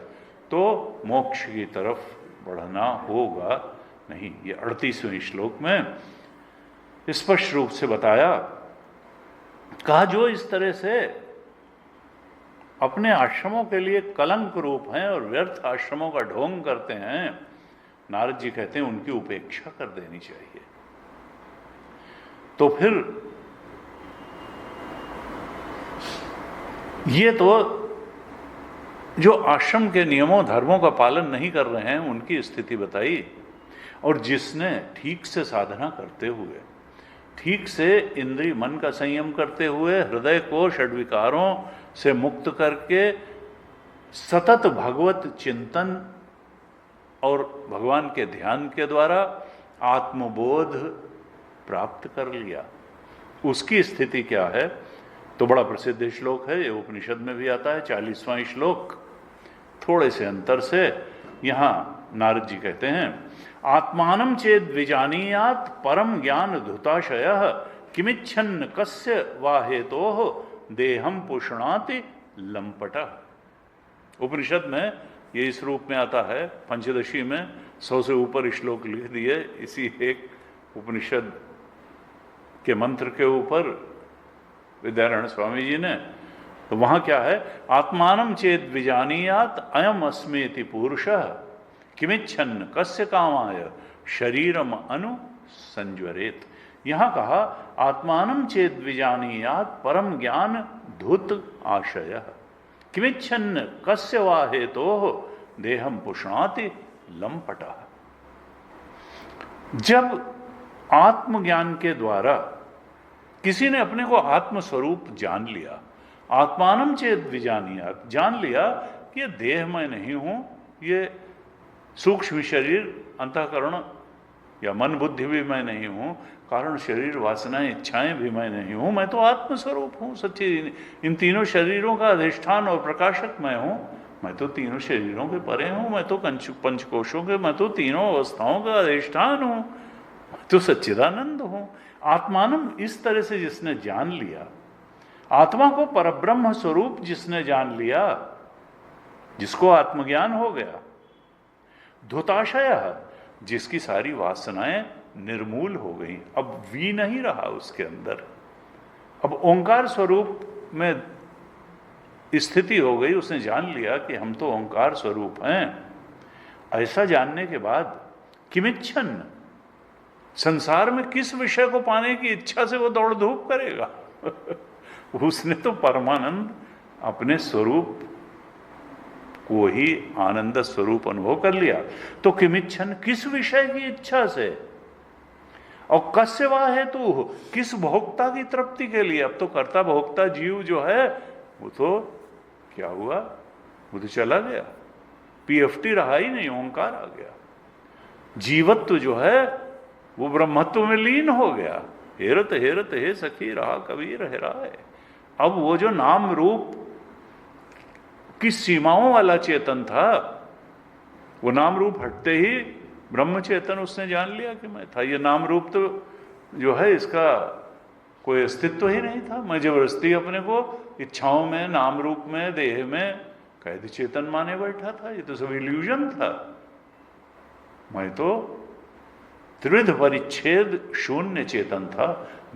तो मोक्ष की तरफ बढ़ना होगा नहीं। ये 38वें श्लोक में स्पष्ट रूप से बताया। कहा जो इस तरह से अपने आश्रमों के लिए कलंक रूप हैं और व्यर्थ आश्रमों का ढोंग करते हैं, नारद जी कहते हैं उनकी उपेक्षा कर देनी चाहिए। तो फिर ये तो जो आश्रम के नियमों धर्मों का पालन नहीं कर रहे हैं उनकी स्थिति बताई, और जिसने ठीक से साधना करते हुए, ठीक से इंद्रिय मन का संयम करते हुए, हृदय को षड्विकारों से मुक्त करके सतत भगवत चिंतन और भगवान के ध्यान के द्वारा आत्मबोध प्राप्त कर लिया, उसकी स्थिति क्या है। तो बड़ा प्रसिद्ध श्लोक है, ये उपनिषद में भी आता है, 40वां श्लोक। थोड़े से अंतर से यहां नारद जी कहते हैं, आत्मानं चेद विजानीयात परम ज्ञान धुताशयः किमिच्छन्न कस्य वा हेतोः देहम पुष्णाति लंपटः। उपनिषद में ये इस रूप में आता है, पंचदशी में 100 से ऊपर श्लोक लिख दिए इसी एक उपनिषद के मंत्र के ऊपर विद्यारण्य स्वामी जी ने। तो वहां क्या है, आत्मानं चेद विजानीयात अयम अस्मेति पुरुषः किमिच्छन्न कस्य कामाय शरीरम अनु संज्वरेत। यहां कहा आत्मानं चेद विजानीयात परम ज्ञान धुत आशय किमिच्छन्न कस्य वा हेतोः देहम पुष्णाति लंपटः। जब आत्मज्ञान के द्वारा किसी ने अपने को आत्मस्वरूप जान लिया, आत्मानं चेद विजानीयात, जान लिया कि ये देह मैं नहीं हूं, ये सूक्ष्म शरीर अंतःकरण या मन बुद्धि भी मैं नहीं हूं, कारण शरीर वासनाएं इच्छाएं भी मैं नहीं हूं, मैं तो आत्मस्वरूप हूं, सच्ची इन तीनों शरीरों का अधिष्ठान और प्रकाशक मैं हूं, मैं तो तीनों शरीरों के परे हूं, मैं तो पंचकोशों के, मैं तो तीनों अवस्थाओं का अधिष्ठान हूं, मैं तो सच्चिदानंद हूं। आत्मानम इस तरह से जिसने जान लिया, आत्मा को परब्रह्म स्वरूप जिसने जान लिया, जिसको आत्मज्ञान हो गया, धुताशय, जिसकी सारी वासनाएं निर्मूल हो गई, अब वी नहीं रहा उसके अंदर, अब ओंकार स्वरूप में स्थिति हो गई, उसने जान लिया कि हम तो ओंकार स्वरूप हैं। ऐसा जानने के बाद किमिच्छन्न, संसार में किस विषय को पाने की इच्छा से वो दौड़ धूप करेगा उसने तो परमानंद अपने स्वरूप वो ही आनंद स्वरूप अनुभव कर लिया। तो किमिच्छन, किस विषय की इच्छा से, और कस्य वा हेतु, किस भोक्ता की तृप्ति के लिए। अब तो कर्ता भोक्ता जीव जो है वो तो क्या हुआ, वो तो चला गया, पीएफटी रहा ही नहीं, ओंकार आ गया। जीवत्व जो है वो ब्रह्मत्व में लीन हो गया। हेरत हेरत हे सखी रहा कबीर हेराए। अब वो जो नाम रूप की सीमाओं वाला चेतन था, वो नाम रूप हटते ही ब्रह्म चेतन उसने जान लिया कि मैं था। ये नाम रूप तो जो है इसका कोई अस्तित्व ही नहीं था। मैं जबरदस्ती अपने को इच्छाओं में, नाम रूप में, देह में कैद चेतन माने बैठा था। ये तो सब इल्यूजन था। मैं तो त्रिविध परिच्छेद शून्य चेतन था।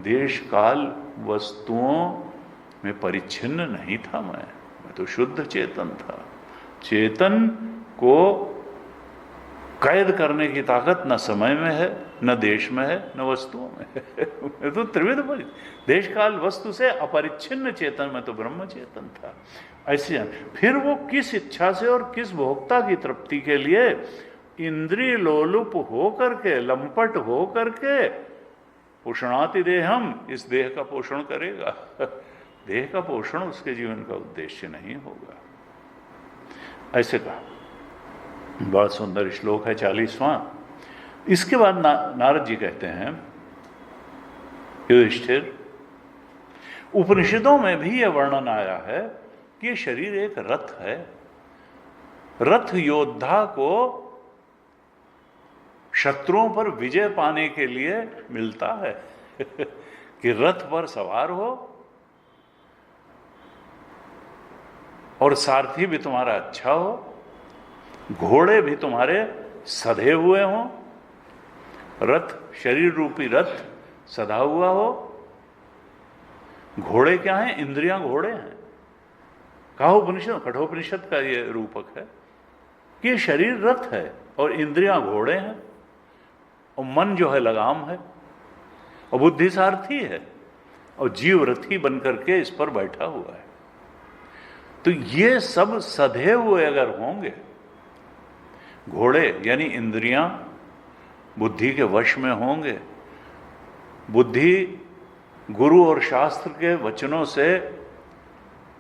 देश काल वस्तुओं में परिच्छिन्न नहीं था। मैं तो शुद्ध चेतन था। चेतन को कैद करने की ताकत न समय में है, न देश में है, न वस्तुओं में है। मैं तो त्रिविध देश काल वस्तु से अपरिच्छिन्न चेतन, मैं तो ब्रह्म चेतन था। ऐसे फिर वो किस इच्छा से और किस भोक्ता की तृप्ति के लिए इंद्रिय लोलुप हो करके, लंपट हो करके, पोषणाति देहम, इस देह का पोषण करेगा। देह का पोषण उसके जीवन का उद्देश्य नहीं होगा। ऐसे कहा। बड़ा सुंदर श्लोक है 40वां। इसके बाद नारद जी कहते हैं, युधिष्ठिर, उपनिषदों में भी यह वर्णन आया है कि यह शरीर एक रथ है। रथ योद्धा को शत्रुओं पर विजय पाने के लिए मिलता है कि रथ पर सवार हो और सारथी भी तुम्हारा अच्छा हो, घोड़े भी तुम्हारे सधे हुए हों, रथ शरीर रूपी रथ सधा हुआ हो। घोड़े क्या हैं? इंद्रियां घोड़े हैं। कहा उपनिषद, कठोपनिषद का ये रूपक है कि ये शरीर रथ है और इंद्रियां घोड़े हैं, और मन जो है लगाम है, और बुद्धि सारथी है, और जीव रथी बन करके इस पर बैठा हुआ है। तो ये सब सधे हुए अगर होंगे, घोड़े यानी इंद्रियां बुद्धि के वश में होंगे, बुद्धि गुरु और शास्त्र के वचनों से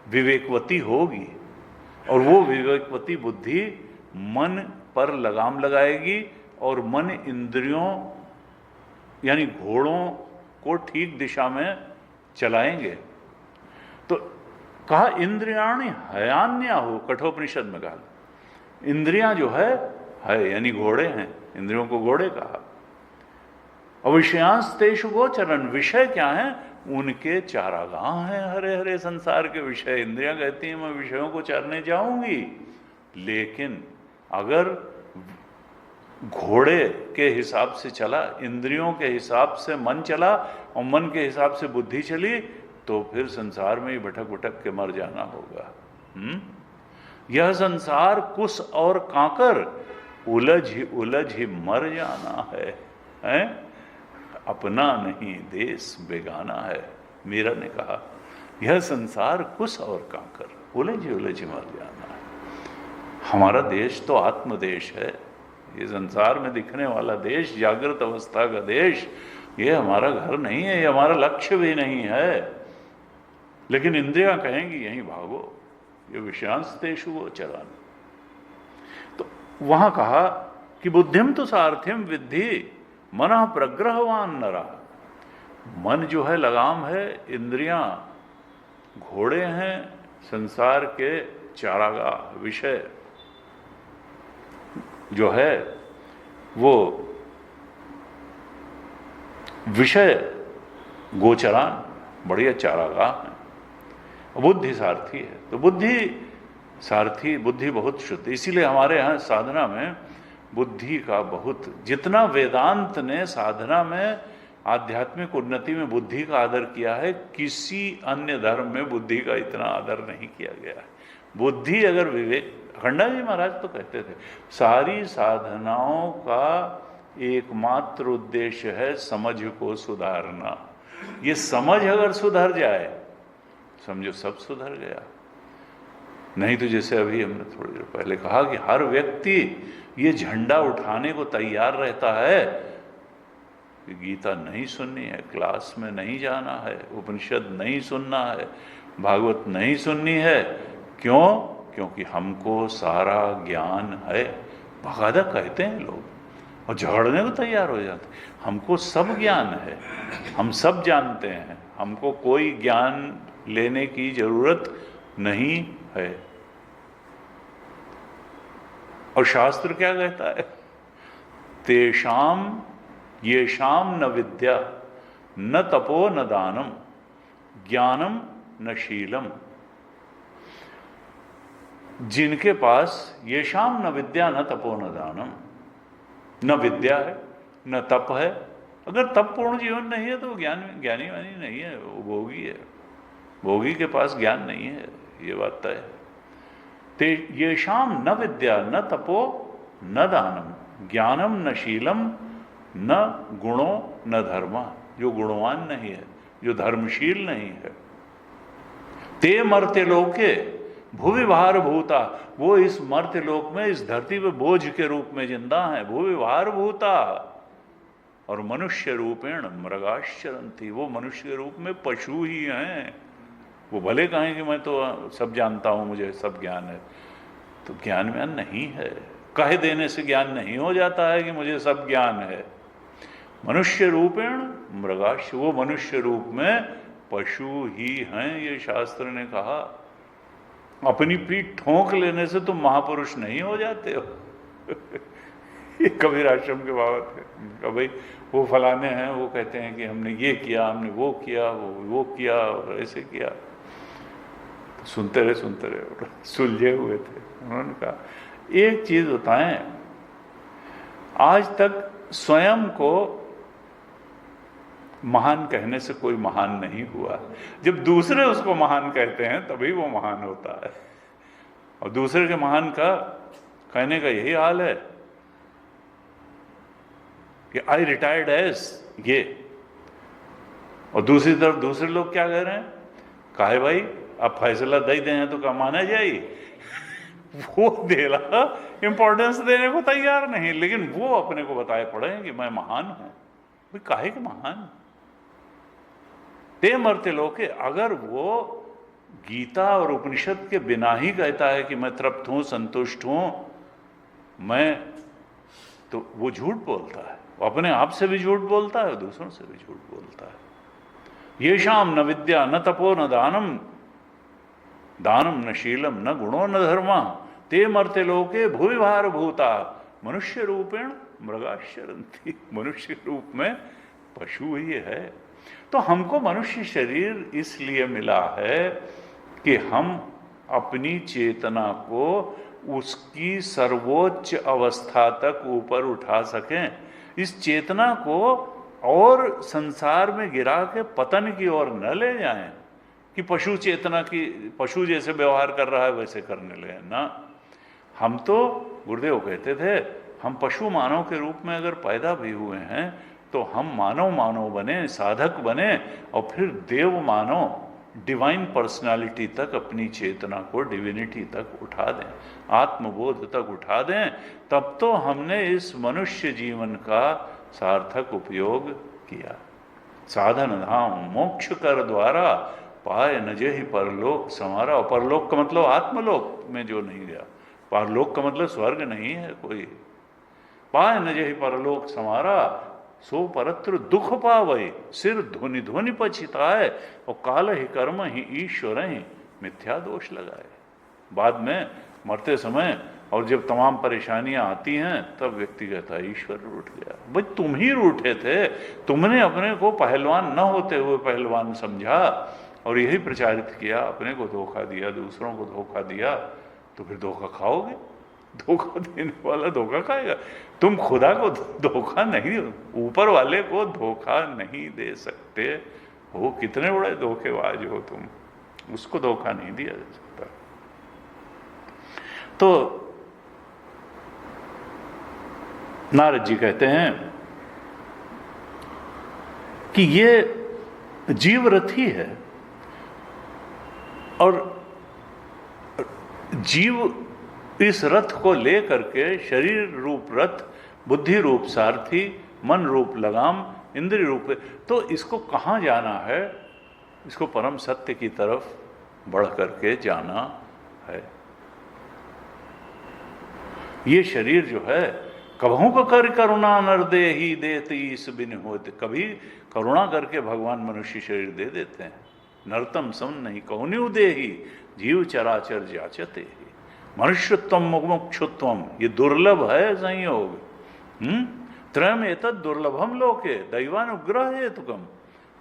विवेकवती होगी, और वो विवेकवती बुद्धि मन पर लगाम लगाएगी, और मन इंद्रियों यानी घोड़ों को ठीक दिशा में चलाएंगे। तो कहा इंद्रियाणि हयान्या हो, कठोपनिषद में कहा इंद्रियां जो है यानी घोड़े हैं, इंद्रियों को घोड़े कहा। अविषयांश तेषु गोचरन, विषय क्या है? उनके चारागाह हैं हरे हरे संसार के विषय। इंद्रियां कहती हैं मैं विषयों को चरने जाऊंगी, लेकिन अगर घोड़े के हिसाब से चला, इंद्रियों के हिसाब से मन चला और मन के हिसाब से बुद्धि चली, तो फिर संसार में ही भटक भटक के मर जाना होगा। यह संसार कुस और कांकर, उलझ ही मर जाना है? अपना नहीं देश बेगाना है। मीरा ने कहा यह संसार कुस और कांकर, उलझ ही मर जाना है। हमारा देश तो आत्मदेश है। ये संसार में दिखने वाला देश, जागृत अवस्था का देश, ये हमारा घर नहीं है, ये हमारा लक्ष्य भी नहीं है। लेकिन इंद्रियां कहेंगी यहीं भागो, ये विषयांश तेषु गोचरन। तो वहां कहा कि बुद्धिम तो सारथिम विद्धि मनः प्रग्रहवान नरा। मन जो है लगाम है, इंद्रियां घोड़े हैं, संसार के चारागाह विषय जो है वो विषय गोचरान, बढ़िया चारागाह है। बुद्धि सारथी है। तो बुद्धि सारथी, बुद्धि बहुत शुद्ध। इसीलिए हमारे यहाँ साधना में बुद्धि का बहुत, जितना वेदांत ने साधना में आध्यात्मिक उन्नति में बुद्धि का आदर किया है, किसी अन्य धर्म में बुद्धि का इतना आदर नहीं किया गया है। बुद्धि अगर विवेक, खंडा जी महाराज तो कहते थे सारी साधनाओं का एकमात्र उद्देश्य है समझ को सुधारना। ये समझ अगर सुधर जाए, समझो सब सुधर गया। नहीं तो जैसे अभी हमने थोड़ी देर पहले कहा कि हर व्यक्ति ये झंडा उठाने को तैयार रहता है कि गीता नहीं सुननी है, क्लास में नहीं जाना है, उपनिषद नहीं सुनना है, भागवत नहीं सुननी है। क्यों? क्योंकि हमको सारा ज्ञान है। बाकायदा कहते हैं लोग, और झगड़ने को तैयार हो जाते हैं। हमको सब ज्ञान है, हम सब जानते हैं, हमको कोई ज्ञान लेने की जरूरत नहीं है। और शास्त्र क्या कहता है? तेषाम येषाम न विद्या न तपो न दानम ज्ञानम न शीलम। जिनके पास येषाम न विद्या न तपो न दानम, न विद्या है न तप है। अगर तपपूर्ण जीवन नहीं है तो वो ज्ञानी वानी नहीं है, वो भोगी है। भोगी के पास ज्ञान नहीं है, ये बात तय है। ते येषाम न विद्या न तपो न दानम ज्ञानम न शीलम न गुणों न धर्मा। जो गुणवान नहीं है, जो धर्मशील नहीं है। ते मर्त्य लोके भुवि भार भूता, वो इस मर्त्य लोक में, इस धरती पे बोझ के रूप में जिंदा है। भुवि भार भूता, और मनुष्य रूपेण मृगाश्चरन्ति, वो मनुष्य के रूप में पशु ही हैं। वो भले कहें कि मैं तो सब जानता हूं, मुझे सब ज्ञान है, तो ज्ञान में नहीं है। कह देने से ज्ञान नहीं हो जाता है कि मुझे सब ज्ञान है। मनुष्य रूपेण मृगाश, वो मनुष्य रूप में पशु ही हैं, ये शास्त्र ने कहा। अपनी पीठ ठोंक लेने से तुम महापुरुष नहीं हो जाते हो। ये कबीर आश्रम के बाबा थे, भाई वो फलाने हैं, वो कहते हैं कि हमने ये किया, हमने वो किया, वो किया और ऐसे किया। तो सुनते रहे सुलझे हुए थे। उन्होंने कहा एक चीज बताएं, आज तक स्वयं को महान कहने से कोई महान नहीं हुआ। जब दूसरे उसको महान कहते हैं तभी वो महान होता है। और दूसरे के महान का कहने का यही हाल है कि आई रिटायर्ड एज ये, और दूसरी तरफ दूसरे लोग क्या कह रहे हैं? काहे भाई अब फैसला दे दें तो क्या माना जाए? वो देला इंपॉर्टेंस देने को तैयार नहीं, लेकिन वो अपने को बताए पड़े कि मैं महान हूं। भाई काहे के महान? ते मर्त्य लोके, अगर वो गीता और उपनिषद के बिना ही कहता है कि मैं तृप्त हूं, संतुष्ट हूं, मैं, तो वो झूठ बोलता है। वो अपने आप से भी झूठ बोलता है, दूसरों से भी झूठ बोलता है। येषाम न विद्या न तपो न दानम दानम न शीलम न गुणो न धर्मा ते मर्त्य लोके भुवि भार भूता मनुष्य रूपेण मृगाश्चरन्ति। मनुष्य रूप में पशु ही है। तो हमको मनुष्य शरीर इसलिए मिला है कि हम अपनी चेतना को उसकी सर्वोच्च अवस्था तक ऊपर उठा सकें। इस चेतना को और संसार में गिरा के पतन की ओर न ले जाएं कि पशु चेतना की, पशु जैसे व्यवहार कर रहा है वैसे करने लगे ना। हम तो, गुरुदेव कहते थे, हम पशु मानव के रूप में अगर पैदा भी हुए हैं तो हम मानव बने, साधक बने, और फिर देव मानव, डिवाइन पर्सनालिटी तक अपनी चेतना को डिविनिटी तक उठा दें, आत्मबोध तक उठा दें। तब तो हमने इस मनुष्य जीवन का सार्थक उपयोग किया। साधन धाम मोक्ष कर द्वारा पाए न जेहि परलोक समारा। और परलोक का मतलब आत्मलोक में जो नहीं गया, परलोक का मतलब स्वर्ग नहीं है कोई। पाए न जेहि परलोक समारा सो परत्र दुख पावे सिर धुनि धुनि पछिताए और काल ही कर्म ही ईश्वर ही मिथ्या दोष लगाए। बाद में मरते समय और जब तमाम परेशानियां आती हैं तब व्यक्ति कहता है ईश्वर रूठ गया। भाई तुम ही रूठे थे, तुमने अपने को पहलवान न होते हुए पहलवान समझा और यही प्रचारित किया, अपने को धोखा दिया, दूसरों को धोखा दिया, तो फिर धोखा खाओगे। धोखा देने वाला धोखा खाएगा। तुम खुदा को धोखा नहीं, ऊपर वाले को धोखा नहीं दे सकते हो। कितने बड़े धोखेबाज हो तुम, उसको धोखा नहीं दिया जा सकता। तो नारद जी कहते हैं कि ये जीव रथी है और जीव इस रथ को ले करके, शरीर रूप रथ, बुद्धि रूप सारथी, मन रूप लगाम, इंद्रिय रूप, तो इसको कहाँ जाना है? इसको परम सत्य की तरफ बढ़ करके जाना है। ये शरीर जो है, कबहू को कर करुणा नर दे ही देती इस बिन होते, कभी करुणा करके भगवान मनुष्य शरीर दे देते हैं। नरतम सम नहीं कौन्यू दे ही जीव चराचर जाचते ही। मनुष्यत्वम मुमुक्षुत्वम, ये दुर्लभ है संयोग। त्रयम एतद दुर्लभम लोके दैवानुग्रह हेतुकम।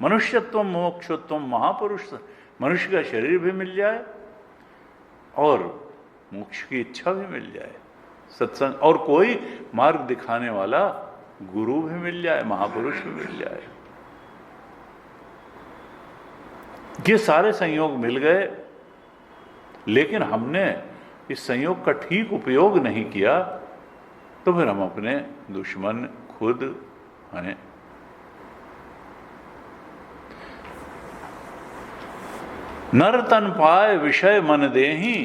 मनुष्यत्वम मोक्षत्वम, महापुरुष, मनुष्य का शरीर भी मिल जाए और मोक्ष की इच्छा भी मिल जाए, सत्संग और कोई मार्ग दिखाने वाला गुरु भी मिल जाए, महापुरुष भी मिल जाए। ये सारे संयोग मिल गए, लेकिन हमने इस संयोग का ठीक उपयोग नहीं किया, तो फिर हम अपने दुश्मन खुद हैं। नर तन पाए विषय मन देही,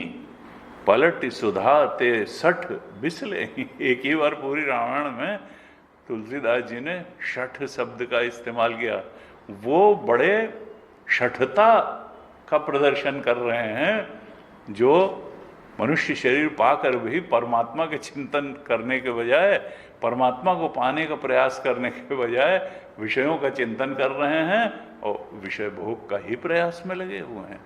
पलट सुधा ते सठ बिसले। एक ही बार पूरी रामायण में तुलसीदास जी ने शठ शब्द का इस्तेमाल किया। वो बड़े शठता का प्रदर्शन कर रहे हैं, जो मनुष्य शरीर पाकर भी परमात्मा के चिंतन करने के बजाय, परमात्मा को पाने का प्रयास करने के बजाय विषयों का चिंतन कर रहे हैं और विषय भोग का ही प्रयास में लगे हुए हैं।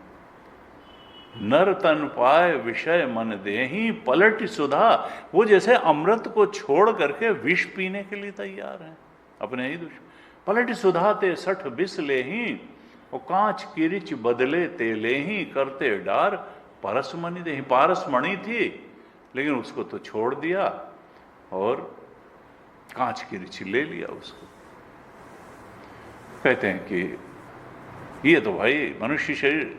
नर तन पाए विषय मन देही, पलट सुधा, वो जैसे अमृत को छोड़ करके विष पीने के लिए तैयार हैं अपने ही दुश्मन। पलट सुधा ते सठ बिस ले ही, और कांच किरिच बदले ते ले ही, करते डार परसमणि दे। पारसमणि थी लेकिन उसको तो छोड़ दिया और कांच की रिच ले लिया उसको। कहते हैं कि ये तो भाई मनुष्य शरीर,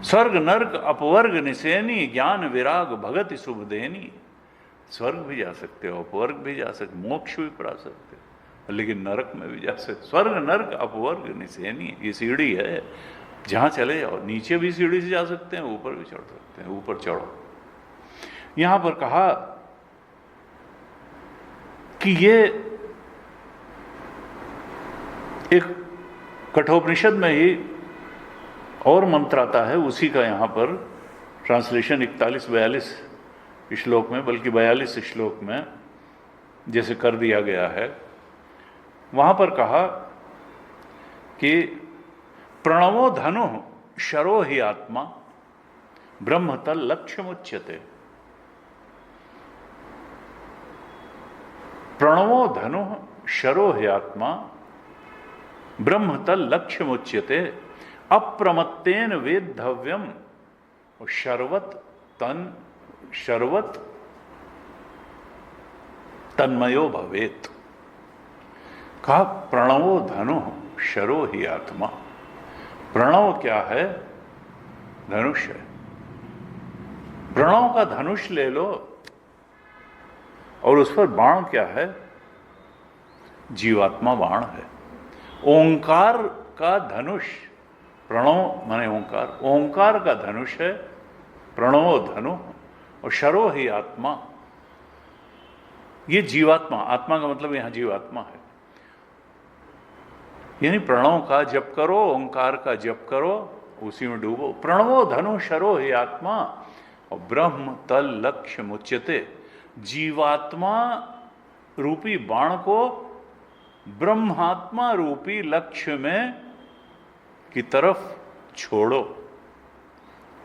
स्वर्ग नर्क अपवर्ग निसेनी, ज्ञान विराग भगत शुभ देनी। स्वर्ग भी जा सकते हो, अपवर्ग भी जा सकते, मोक्ष भी पा सकते हो, लेकिन नरक में भी जा सकते। स्वर्ग नर्क अपवर्ग निसेनी, ये सीढ़ी है, जहां चले जाओ। नीचे भी सीढ़ी से जा सकते हैं, ऊपर भी चढ़ सकते हैं, ऊपर चढ़ो। यहां पर कहा कि ये एक कठोपनिषद में ही और मंत्र आता है, उसी का यहां पर ट्रांसलेशन 41-42 श्लोक में, बल्कि 42 श्लोक में जैसे कर दिया गया है। वहां पर कहा कि प्रणवो धनु शरो ही आत्मा ब्रह्म तल लक्ष्य मुच्यते। प्रणवो धनु शरो ही आत्मा ब्रह्म तल लक्ष्य मुच्यते, अप्रमत्तेन वेद्धव्यम शर्वत तन्मयो भवेत। कहा प्रणवो धनु शरो ही आत्मा। प्रणव क्या है? धनुष है। प्रणव का धनुष ले लो और उस पर बाण क्या है? जीवात्मा बाण है। ओंकार का धनुष, प्रणव माने ओंकार, ओंकार का धनुष है प्रणव धनु, और शरो ही आत्मा, ये जीवात्मा, आत्मा का मतलब यहां जीवात्मा है। यानी प्रणव का जप करो, ओंकार का जप करो, उसी में डूबो। प्रणवो धनु शरो ही आत्मा और ब्रह्म तल लक्ष्य मुच्यते। जीवात्मा रूपी बाण को ब्रह्मात्मा रूपी लक्ष्य में की तरफ छोड़ो।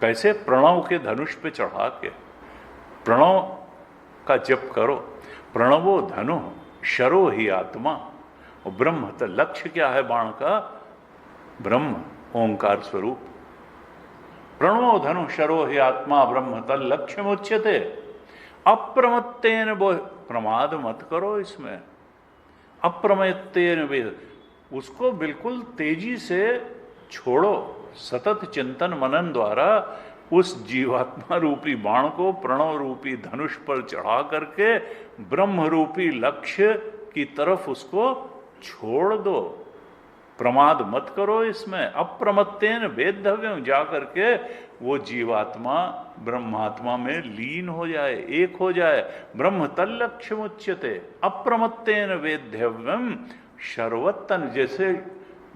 कैसे? प्रणव के धनुष पे चढ़ा के प्रणव का जप करो। प्रणवो धनु शरो ही आत्मा और ब्रह्म तल, लक्ष्य क्या है बाण का? ब्रह्म, ओंकार स्वरूप। प्रणवो धनु शरो ही आत्मा ब्रह्म तल लक्ष्य मुच्यते, अप्रमत्तेन, प्रमाद मत करो इसमें। अप्रमत्तेन, उसको बिल्कुल तेजी से छोड़ो। सतत चिंतन मनन द्वारा उस जीवात्मा रूपी बाण को प्रणव रूपी धनुष पर चढ़ा करके ब्रह्म रूपी लक्ष्य की तरफ उसको छोड़ दो। प्रमाद मत करो इसमें। अप्रमत्तेन वेद्धव्यम, जा करके वो जीवात्मा ब्रह्मात्मा में लीन हो जाए, एक हो जाए। ब्रह्म तल्लक्ष्यमुच्यते अप्रमत्तेन वेद्धव्यम शर्वत्तन, जैसे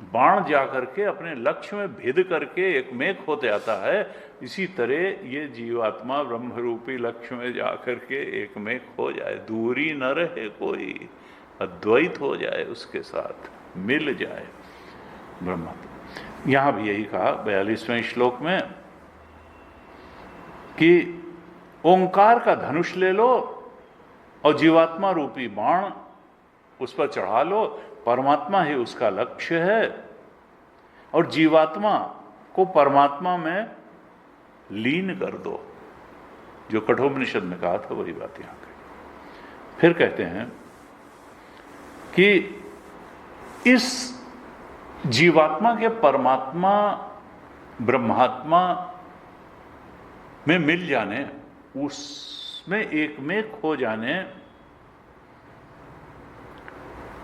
बाण जा करके अपने लक्ष्य में भेद करके एक मेघ होते आता है, इसी तरह ये जीवात्मा ब्रह्म रूपी लक्ष्य में जा करके एक मेघ हो जाए, दूरी न रहे कोई, अद्वैत हो जाए, उसके साथ मिल जाए ब्रह्म। यहां भी यही कहा 42वें श्लोक में कि ओंकार का धनुष ले लो और जीवात्मा रूपी बाण उस पर चढ़ा लो, परमात्मा ही उसका लक्ष्य है, और जीवात्मा को परमात्मा में लीन कर दो। जो कठोपनिषद में कहा था वही बात यहां कही। फिर कहते हैं कि इस जीवात्मा के परमात्मा ब्रह्मात्मा में मिल जाने, उसमें एक में खो जाने,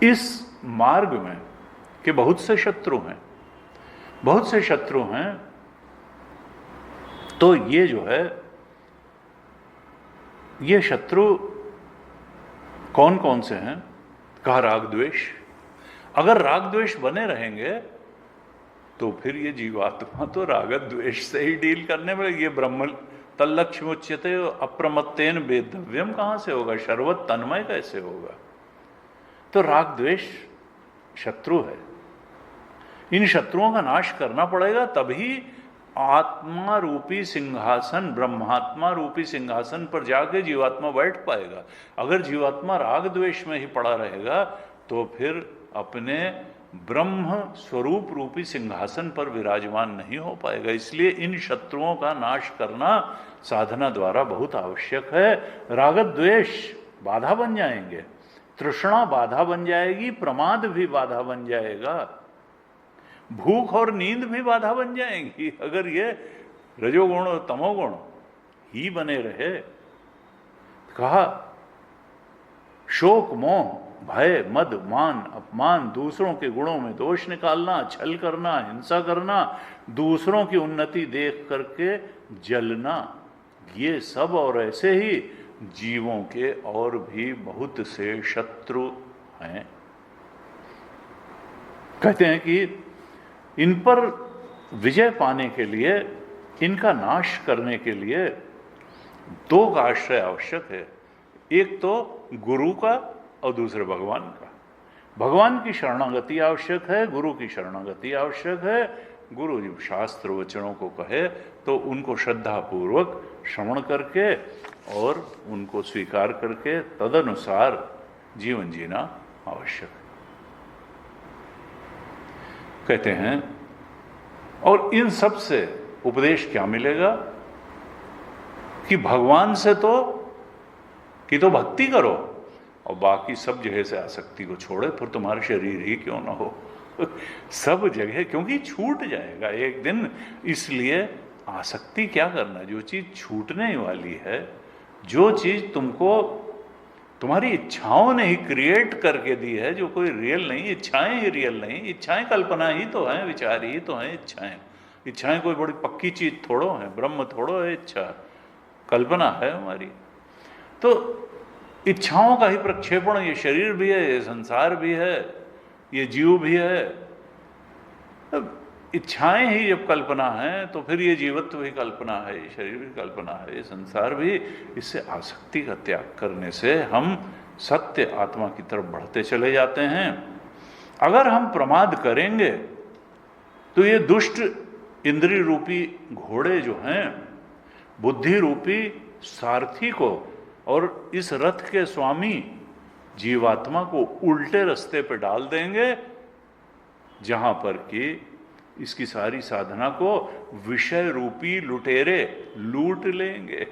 इस मार्ग में के बहुत से शत्रु हैं, बहुत से शत्रु हैं। तो ये जो है, ये शत्रु कौन कौन से हैं? कहा राग द्वेष। अगर राग द्वेष बने रहेंगे तो फिर ये जीवात्मा तो राग द्वेष से ही डील करने में, ये ब्रह्म तल्लक्ष्यमुच्यते अप्रमत्तेन वेद्धव्यम कहां से होगा? शर्वत तन्मय कैसे होगा? तो राग द्वेष शत्रु है, इन शत्रुओं का नाश करना पड़ेगा, तभी आत्मा रूपी सिंहासन, ब्रह्मात्मा रूपी सिंहासन पर जाके जीवात्मा बैठ पाएगा। अगर जीवात्मा राग द्वेष में ही पड़ा रहेगा तो फिर अपने ब्रह्म स्वरूप रूपी सिंहासन पर विराजमान नहीं हो पाएगा। इसलिए इन शत्रुओं का नाश करना साधना द्वारा बहुत आवश्यक है। राग द्वेष बाधा बन जाएंगे, तृष्णा बाधा बन जाएगी, प्रमाद भी बाधा बन जाएगा, भूख और नींद भी बाधा बन जाएंगी अगर ये रजोगुण और तमोगुण ही बने रहे। कहा शोक मोह भय मद मान अपमान, दूसरों के गुणों में दोष निकालना, छल करना, हिंसा करना, दूसरों की उन्नति देख करके जलना, ये सब और ऐसे ही जीवों के और भी बहुत से शत्रु हैं। कहते हैं कि इन पर विजय पाने के लिए, इनका नाश करने के लिए दो का आश्रय आवश्यक है। एक तो गुरु का और दूसरे भगवान का। भगवान की शरणागति आवश्यक है, गुरु की शरणागति आवश्यक है। गुरु जब शास्त्र वचनों को कहे तो उनको श्रद्धापूर्वक श्रवण करके और उनको स्वीकार करके तदनुसार जीवन जीना आवश्यक है। कहते हैं और इन सब से उपदेश क्या मिलेगा कि भगवान से तो भक्ति करो और बाकी सब जगह से आसक्ति को छोड़े, फिर तुम्हारा शरीर ही क्यों ना हो सब जगह, क्योंकि छूट जाएगा एक दिन। इसलिए आसक्ति क्या करना, जो चीज छूटने वाली है, जो चीज तुमको तुम्हारी इच्छाओं ने ही क्रिएट करके दी है, जो कोई रियल नहीं, इच्छाएं ही रियल नहीं, इच्छाएं कल्पना ही तो हैं, विचार ही तो हैं इच्छाएं। इच्छाएं कोई बड़ी पक्की चीज थोड़ो है, ब्रह्म थोड़ो है इच्छा, कल्पना है हमारी। तो इच्छाओं का ही प्रक्षेपण, ये शरीर भी है, ये संसार भी है, ये जीव भी है। अब इच्छाएं ही जब कल्पना है तो फिर ये जीवत्व भी कल्पना है, ये शरीर भी कल्पना है, ये संसार भी। इससे आसक्ति का त्याग करने से हम सत्य आत्मा की तरफ बढ़ते चले जाते हैं। अगर हम प्रमाद करेंगे तो ये दुष्ट इंद्रिय रूपी घोड़े जो हैं, बुद्धि रूपी सारथी को और इस रथ के स्वामी जीवात्मा को उल्टे रास्ते पे डाल देंगे, जहां पर कि इसकी सारी साधना को विषय रूपी लुटेरे लूट लेंगे।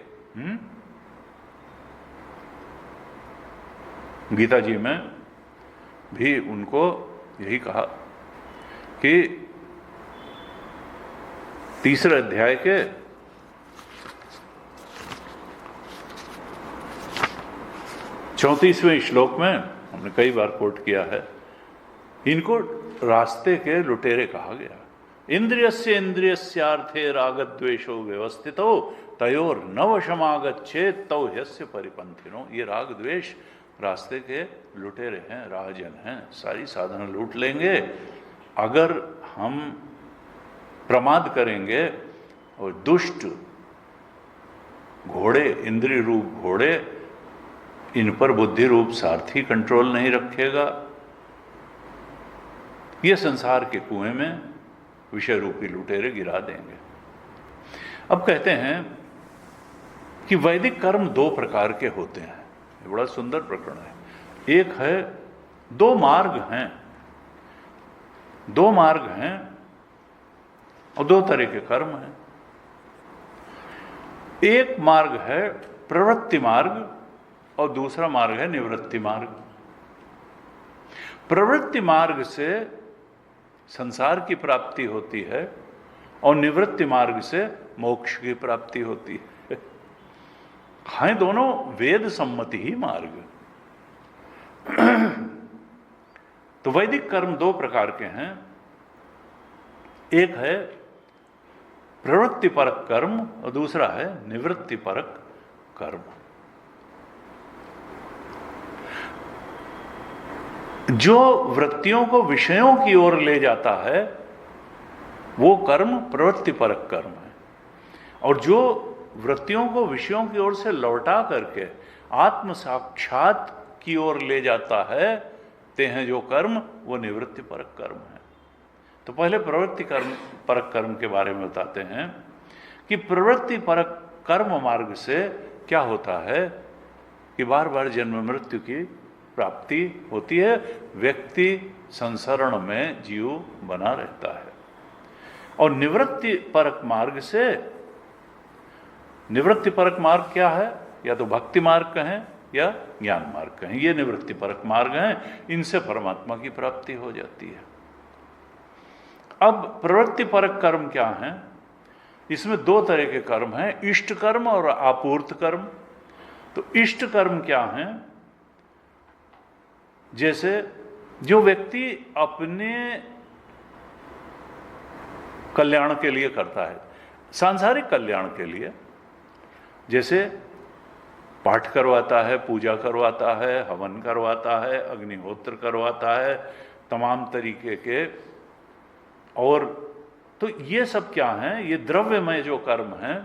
गीता जी में भी उनको यही कहा कि 3 अध्याय के 34वें श्लोक में हमने कई बार कोट किया है, इनको रास्ते के लुटेरे कहा गया। इंद्रियस्य इंद्रियस्यार्थे रागद्वेषो व्यवस्थितो तयोर नवशमागच्छेत तौ ह्यस्य परिपंथिनो। ये राग द्वेष रास्ते के लुटेरे हैं, राहजन हैं, सारी साधन लूट लेंगे अगर हम प्रमाद करेंगे और दुष्ट घोड़े, इंद्रिय रूप घोड़े, इन पर बुद्धि रूप सारथी कंट्रोल नहीं रखेगा, ये संसार के कुएं में विषय रूपी लुटेरे गिरा देंगे। अब कहते हैं कि वैदिक कर्म दो प्रकार के होते हैं। ये बड़ा सुंदर प्रकरण है। एक है, दो मार्ग हैं और दो तरह के कर्म हैं। एक मार्ग है प्रवृत्ति मार्ग और दूसरा मार्ग है निवृत्ति मार्ग। प्रवृत्ति मार्ग से संसार की प्राप्ति होती है और निवृत्ति मार्ग से मोक्ष की प्राप्ति होती है। हैं दोनों वेद सम्मति ही मार्ग। तो वैदिक कर्म दो प्रकार के हैं। एक है प्रवृत्ति परक कर्म और दूसरा है निवृत्ति परक कर्म। जो वृत्तियों को विषयों की ओर ले जाता है वो कर्म प्रवृत्ति परक कर्म है, और जो वृत्तियों को विषयों की ओर से लौटा करके आत्म साक्षात की ओर ले जाता है ते हैं जो कर्म, वो निवृत्ति परक कर्म है। तो पहले प्रवृत्ति परक कर्म के बारे में बताते हैं कि प्रवृत्ति परक कर्म मार्ग से क्या होता है कि बार बार जन्म मृत्यु की प्राप्ति होती है, व्यक्ति संसरण में जीव बना रहता है। और निवृत्ति परक मार्ग से, निवृत्ति परक मार्ग क्या है? या तो भक्ति मार्ग कहें या ज्ञान मार्ग कहें, ये निवृत्ति परक मार्ग हैं। इनसे परमात्मा की प्राप्ति हो जाती है। अब प्रवृत्ति परक कर्म क्या है? इसमें दो तरह के कर्म हैं, इष्ट कर्म और आपूर्त कर्म। तो इष्ट कर्म क्या हैं? जैसे जो व्यक्ति अपने कल्याण के लिए करता है, सांसारिक कल्याण के लिए, जैसे पाठ करवाता है, पूजा करवाता है, हवन करवाता है, अग्निहोत्र करवाता है, तमाम तरीके के, और तो ये सब क्या हैं? ये द्रव्यमय जो कर्म हैं,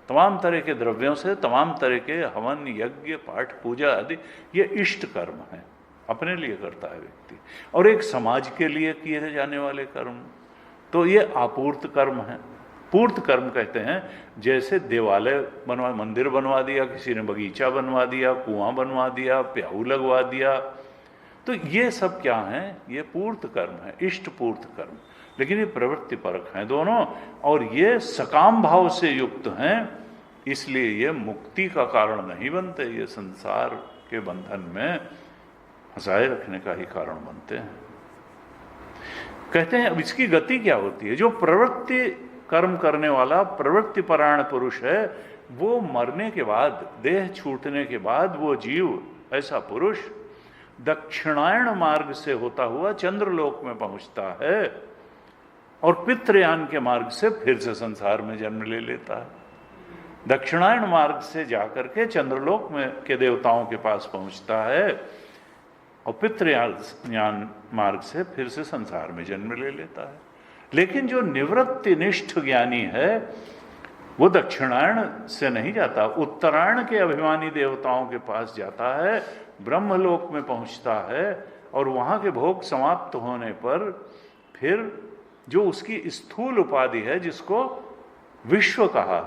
तमाम तरह के द्रव्यों से तमाम तरह के हवन, यज्ञ, पाठ, पूजा आदि, ये इष्ट कर्म हैं, अपने लिए करता है व्यक्ति। और एक समाज के लिए किए जाने वाले कर्म, तो ये आपूर्त कर्म है। पूर्त कर्म कहते हैं, जैसे देवालय बनवा, मंदिर बनवा दिया, किसी ने बगीचा बनवा दिया, कुआं बनवा दिया, प्याऊ लगवा दिया, तो ये सब क्या है? ये पूर्त कर्म है, इष्ट पूर्त कर्म। लेकिन ये प्रवृत्ति परक हैं दोनों, और ये सकाम भाव से युक्त हैं, इसलिए ये मुक्ति का कारण नहीं बनते, ये संसार के बंधन में फंसाए रखने का ही कारण बनते हैं। कहते हैं अब इसकी गति क्या होती है? जो प्रवृत्ति कर्म करने वाला प्रवृत्ति परायण पुरुष है, वो मरने के बाद, देह छूटने के बाद, वो जीव, ऐसा पुरुष दक्षिणायन मार्ग से होता हुआ चंद्रलोक में पहुंचता है और पितृयान के मार्ग से फिर से संसार में जन्म ले लेता है। दक्षिणायन मार्ग से जाकर के चंद्रलोक में के देवताओं के पास पहुंचता है और पितृयान मार्ग से फिर से संसार में जन्म ले लेता है। लेकिन जो निवृत्ति निष्ठ ज्ञानी है वो दक्षिणायन से नहीं जाता, उत्तरायण के अभिमानी देवताओं के पास जाता है, ब्रह्मलोक में पहुंचता है, और वहां के भोग समाप्त होने पर फिर जो उसकी स्थूल उपाधि है, जिसको विश्व कहा,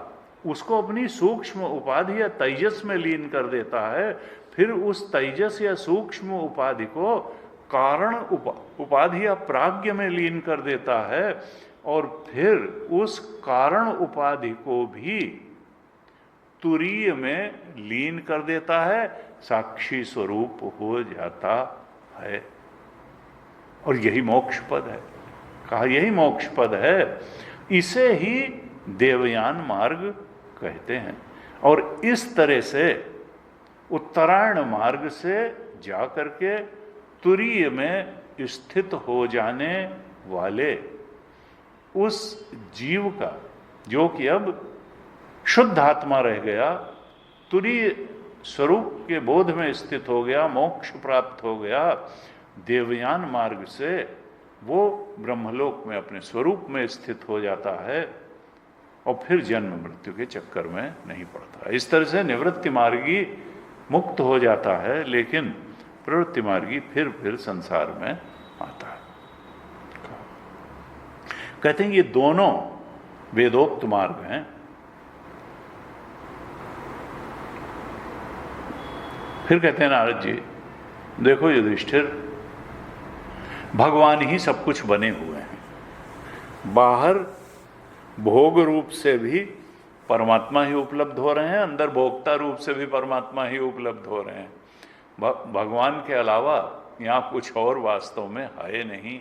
उसको अपनी सूक्ष्म उपाधि या तेजस में लीन कर देता है। फिर उस तेजस या सूक्ष्म उपाधि को कारण उपाधि या प्राज्ञ में लीन कर देता है, और फिर उस कारण उपाधि को भी तुरीय में लीन कर देता है, साक्षी स्वरूप हो जाता है। और यही मोक्ष पद है, कहा यही मोक्ष पद है। इसे ही देवयान मार्ग कहते हैं। और इस तरह से उत्तरायण मार्ग से जा करके तुरीय में स्थित हो जाने वाले उस जीव का, जो कि अब शुद्ध आत्मा रह गया, तुरीय स्वरूप के बोध में स्थित हो गया, मोक्ष प्राप्त हो गया, देवयान मार्ग से वो ब्रह्मलोक में अपने स्वरूप में स्थित हो जाता है और फिर जन्म मृत्यु के चक्कर में नहीं पड़ता। इस तरह से निवृत्ति मार्गी मुक्त हो जाता है, लेकिन प्रवृत्ति मार्गी फिर संसार में आता है। कहते हैं ये दोनों वेदोक्त मार्ग हैं। फिर कहते हैं नारद जी, देखो युधिष्ठिर, भगवान ही सब कुछ बने हुए हैं। बाहर भोग रूप से भी परमात्मा ही उपलब्ध हो रहे हैं, अंदर भोक्ता रूप से भी परमात्मा ही उपलब्ध हो रहे हैं। भगवान के अलावा यहाँ कुछ और वास्तव में है नहीं।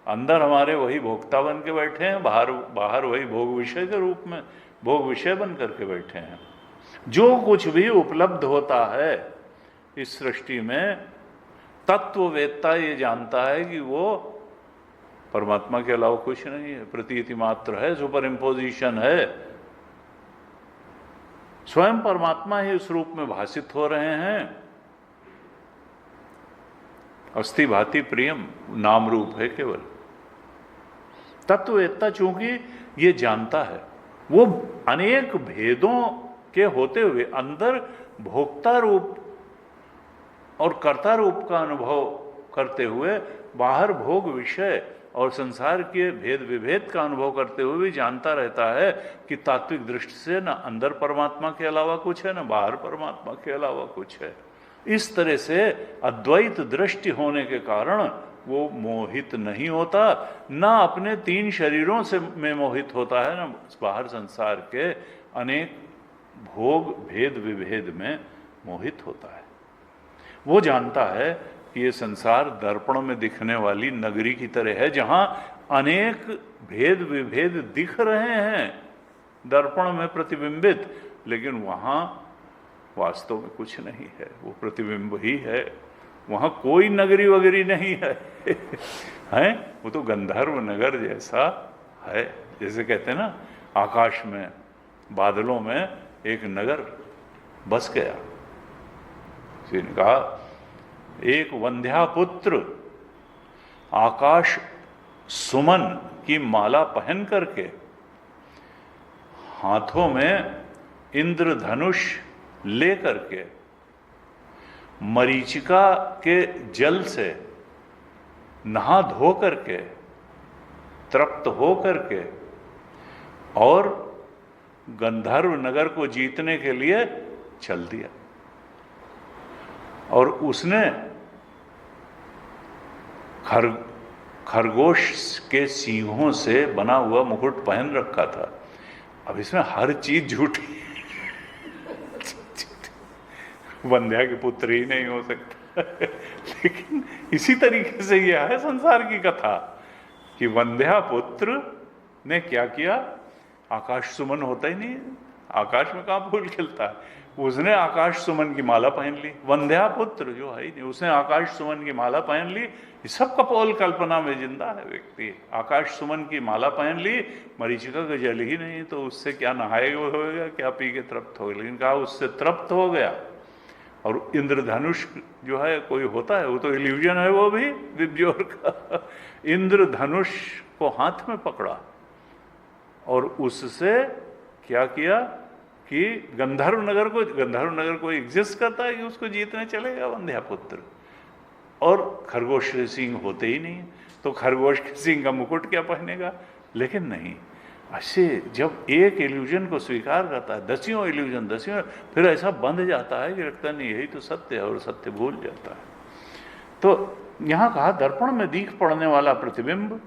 अंदर हमारे वही भोक्ता बन के बैठे हैं, बाहर वही भोग विषय के रूप में भोग विषय बन करके बैठे हैं। जो कुछ भी उपलब्ध होता है इस सृष्टि में, तत्ववेत्ता ये जानता है कि वो परमात्मा के अलावा कुछ नहीं है, प्रतीति मात्र है, सुपर इम्पोजिशन है। स्वयं परमात्मा ही उस रूप में भाषित हो रहे हैं। अस्थि भाति प्रियम नाम रूप है केवल। तत्ववेत्ता चूंकि ये जानता है, वो अनेक भेदों के होते हुए अंदर भोक्ता रूप और कर्ता रूप का अनुभव करते हुए, बाहर भोग विषय और संसार के भेद विभेद का अनुभव करते हुए भी जानता रहता है कि तात्विक दृष्टि से न अंदर परमात्मा के अलावा कुछ है, न बाहर परमात्मा के अलावा कुछ है। इस तरह से अद्वैत दृष्टि होने के कारण वो मोहित नहीं होता, न अपने तीन शरीरों से में मोहित होता है, न बाहर संसार के अनेक भोग भेद विभेद में मोहित होता है। वो जानता है कि ये संसार दर्पण में दिखने वाली नगरी की तरह है, जहां अनेक भेद विभेद दिख रहे हैं दर्पण में प्रतिबिंबित, लेकिन वहां वास्तव में कुछ नहीं है, वो प्रतिबिंब ही है। वहां कोई नगरी वगैरी नहीं है हैं? वो तो गंधर्व नगर जैसा है। जैसे कहते हैं ना, आकाश में बादलों में एक नगर बस गया। इसने कहा, एक वंध्या पुत्र आकाश सुमन की माला पहन करके, हाथों में इंद्रधनुष ले करके, मरीचिका के जल से नहा धो करके, तृप्त हो करके, और गंधर्व नगर को जीतने के लिए चल दिया। और उसने खरगोश के सींगों से बना हुआ मुकुट पहन रखा था। अब इसमें हर चीज झूठी वंध्या के पुत्र ही नहीं हो सकता लेकिन इसी तरीके से यह है संसार की कथा कि वंध्या पुत्र ने क्या किया। आकाश सुमन होता ही नहीं, आकाश में कहाँ फूल खिलता है। उसने आकाश सुमन की माला पहन ली। वंध्या पुत्र जो है ही नहीं, उसने आकाश सुमन की माला पहन ली। ये सब कपोल कल्पना में जिंदा है व्यक्ति। आकाश सुमन की माला पहन ली, मरीचिका का जल ही नहीं, तो उससे क्या नहाएगा होगा, क्या पी के तृप्त होगा। लेकिन कहा उससे तृप्त हो गया। और इंद्रधनुष जो है कोई होता है, वो तो इल्यूजन है, वो भी विब्जोर का। इंद्रधनुष को हाथ में पकड़ा और उससे क्या किया कि गंधर्व नगर को एग्जिस्ट करता है कि उसको जीतने चलेगा वंध्यापुत्र। और खरगोश के सींग होते ही नहीं, तो खरगोश के सींग का मुकुट क्या पहनेगा। लेकिन नहीं, ऐसे जब एक इल्यूजन को स्वीकार करता है, दसियों इल्यूजन फिर ऐसा बंध जाता है कि लगता नहीं यही तो सत्य है, और सत्य भूल जाता है। तो यहाँ कहा दर्पण में दिख पड़ने वाला प्रतिबिंब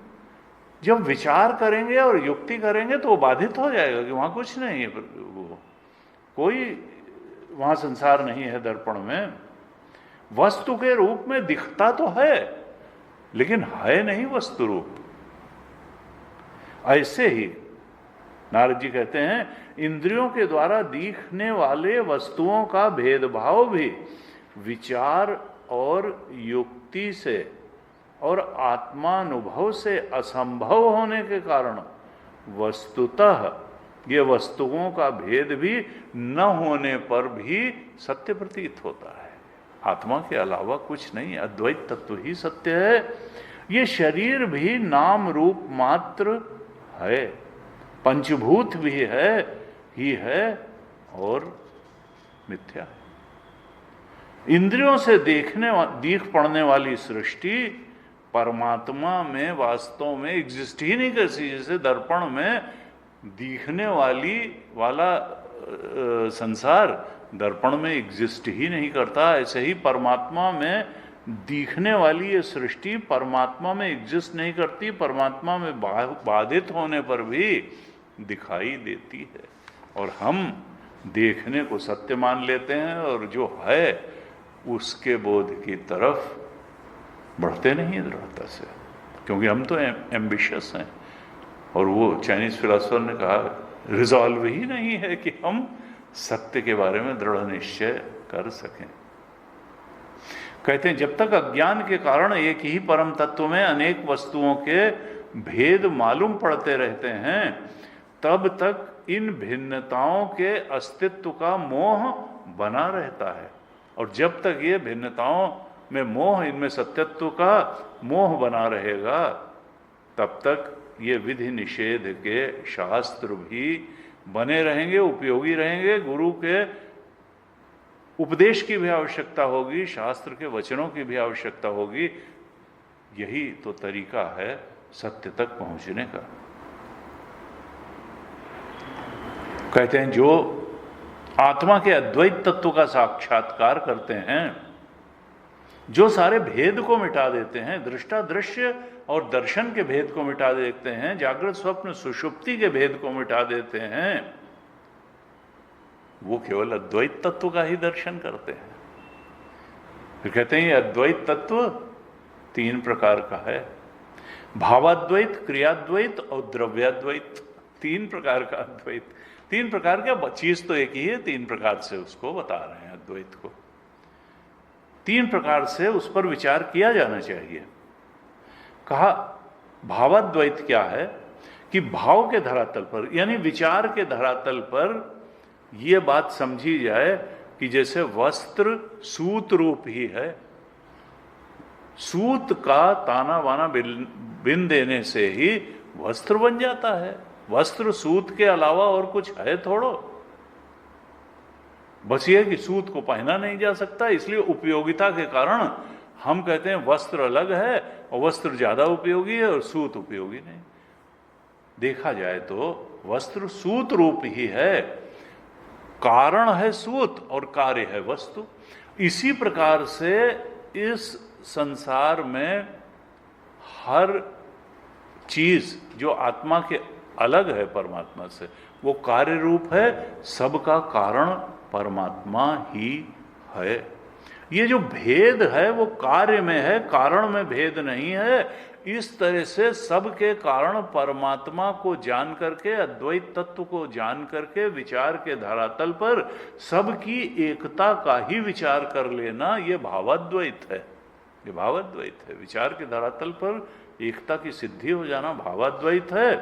जब विचार करेंगे और युक्ति करेंगे तो वो बाधित हो जाएगा कि वहाँ कुछ नहीं है, वो कोई वहाँ संसार नहीं है। दर्पण में वस्तु के रूप में दिखता तो है, लेकिन है नहीं वस्तु रूप। ऐसे ही नारद जी कहते हैं, इंद्रियों के द्वारा दिखने वाले वस्तुओं का भेदभाव भी विचार और युक्ति से और आत्मानुभव से असंभव होने के कारण वस्तुतः ये वस्तुओं का भेद भी न होने पर भी सत्य प्रतीत होता है। आत्मा के अलावा कुछ नहीं, अद्वैत तत्व ही सत्य है। ये शरीर भी नाम रूप मात्र है, पंचभूत भी है ही है और मिथ्या है। इंद्रियों से दिख पड़ने वाली सृष्टि परमात्मा में वास्तव में एग्जिस्ट ही नहीं करती। जैसे दर्पण में दिखने वाला संसार दर्पण में एग्जिस्ट ही नहीं करता, ऐसे ही परमात्मा में दिखने वाली ये सृष्टि परमात्मा में एग्जिस्ट नहीं करती, परमात्मा में बाधित होने पर भी दिखाई देती है। और हम देखने को सत्य मान लेते हैं और जो है उसके बोध की तरफ बढ़ते नहीं दृढ़ता से, क्योंकि हम तो एम्बिशियस हैं। और वो चाइनीज फिलोसोफर ने कहा रिजॉल्व ही नहीं है कि हम सत्य के बारे में दृढ़ निश्चय कर सकें। कहते हैं जब तक अज्ञान के कारण एक ही परम तत्व में अनेक वस्तुओं के भेद मालूम पड़ते रहते हैं, तब तक इन भिन्नताओं के अस्तित्व का मोह बना रहता है। और जब तक ये भिन्नताओं में मोह, इनमें सत्यत्व का मोह बना रहेगा, तब तक ये विधि निषेध के शास्त्र भी बने रहेंगे, उपयोगी रहेंगे। गुरु के उपदेश की भी आवश्यकता होगी, शास्त्र के वचनों की भी आवश्यकता होगी। यही तो तरीका है सत्य तक पहुंचने का। कहते हैं जो आत्मा के अद्वैत तत्व का साक्षात्कार करते हैं, जो सारे भेद को मिटा देते हैं, दृष्टा दृश्य और दर्शन के भेद को मिटा देते हैं, जागृत स्वप्न सुषुप्ति के भेद को मिटा देते हैं, वो केवल अद्वैत तत्व का ही दर्शन करते हैं। फिर कहते हैं ये अद्वैत तत्व 3 प्रकार का है, भावाद्वैत, क्रियाद्वैत और द्रव्याद्वैत। 3 प्रकार का अद्वैत। 3 प्रकार का चीज तो एक ही है, 3 प्रकार से उसको बता रहे हैं अद्वैत को। 3 प्रकार से उस पर विचार किया जाना चाहिए। कहा भावाद्वैत क्या है कि भाव के धरातल पर, यानी विचार के धरातल पर यह बात समझी जाए कि जैसे वस्त्र सूत रूप ही है, सूत का ताना बाना बिन देने से ही वस्त्र बन जाता है। वस्त्र सूत के अलावा और कुछ है थोड़ो, बस ये कि सूत को पहना नहीं जा सकता, इसलिए उपयोगिता के कारण हम कहते हैं वस्त्र अलग है और वस्त्र ज्यादा उपयोगी है और सूत उपयोगी नहीं। देखा जाए तो वस्त्र सूत रूप ही है, कारण है सूत और कार्य है वस्तु। इसी प्रकार से इस संसार में हर चीज जो आत्मा के अलग है परमात्मा से, वो कार्य रूप है, सबका कारण परमात्मा ही है। ये जो भेद है वो कार्य में है, कारण में भेद नहीं है। इस तरह से सबके कारण परमात्मा को जान करके, अद्वैत तत्व को जान करके विचार के धरातल पर सबकी एकता का ही विचार कर लेना, ये भावाद्वैत है। ये भावाद्वैत है। विचार के धरातल पर एकता की सिद्धि हो जाना भावाद्वैत है।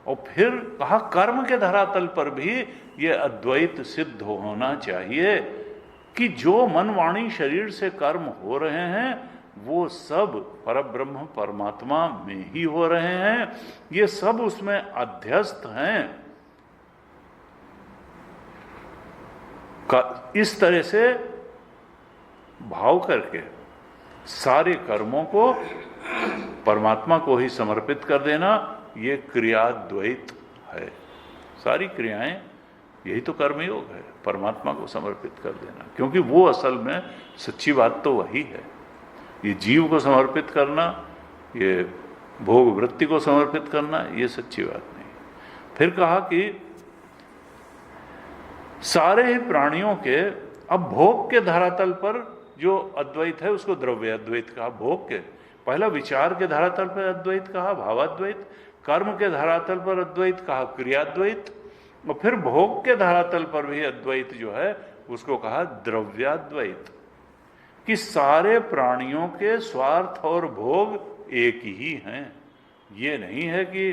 और फिर कहा कर्म के धरातल पर भी ये अद्वैत सिद्ध होना चाहिए कि जो मन वाणी शरीर से कर्म हो रहे हैं वो सब परब्रह्म परमात्मा में ही हो रहे हैं, ये सब उसमें अध्यस्त हैं। इस तरह से भाव करके सारे कर्मों को परमात्मा को ही समर्पित कर देना, ये क्रियाद्वैत है। सारी क्रियाएं यही तो कर्मयोग है, परमात्मा को समर्पित कर देना, क्योंकि वो असल में सच्ची बात तो वही है। ये जीव को समर्पित करना, ये भोग वृत्ति को समर्पित करना, ये सच्ची बात नहीं। फिर कहा कि सारे ही प्राणियों के, अब भोग के धरातल पर जो अद्वैत है उसको द्रव्याद्वैत कहा। भोग के पहला विचार के धरातल पर अद्वैत कहा भावाद्वैत, कर्म के धरातल पर अद्वैत कहा क्रियाद्वैत, और फिर भोग के धरातल पर भी अद्वैत जो है उसको कहा द्रव्याद्वैत। कि सारे प्राणियों के स्वार्थ और भोग एक ही हैं। ये नहीं है कि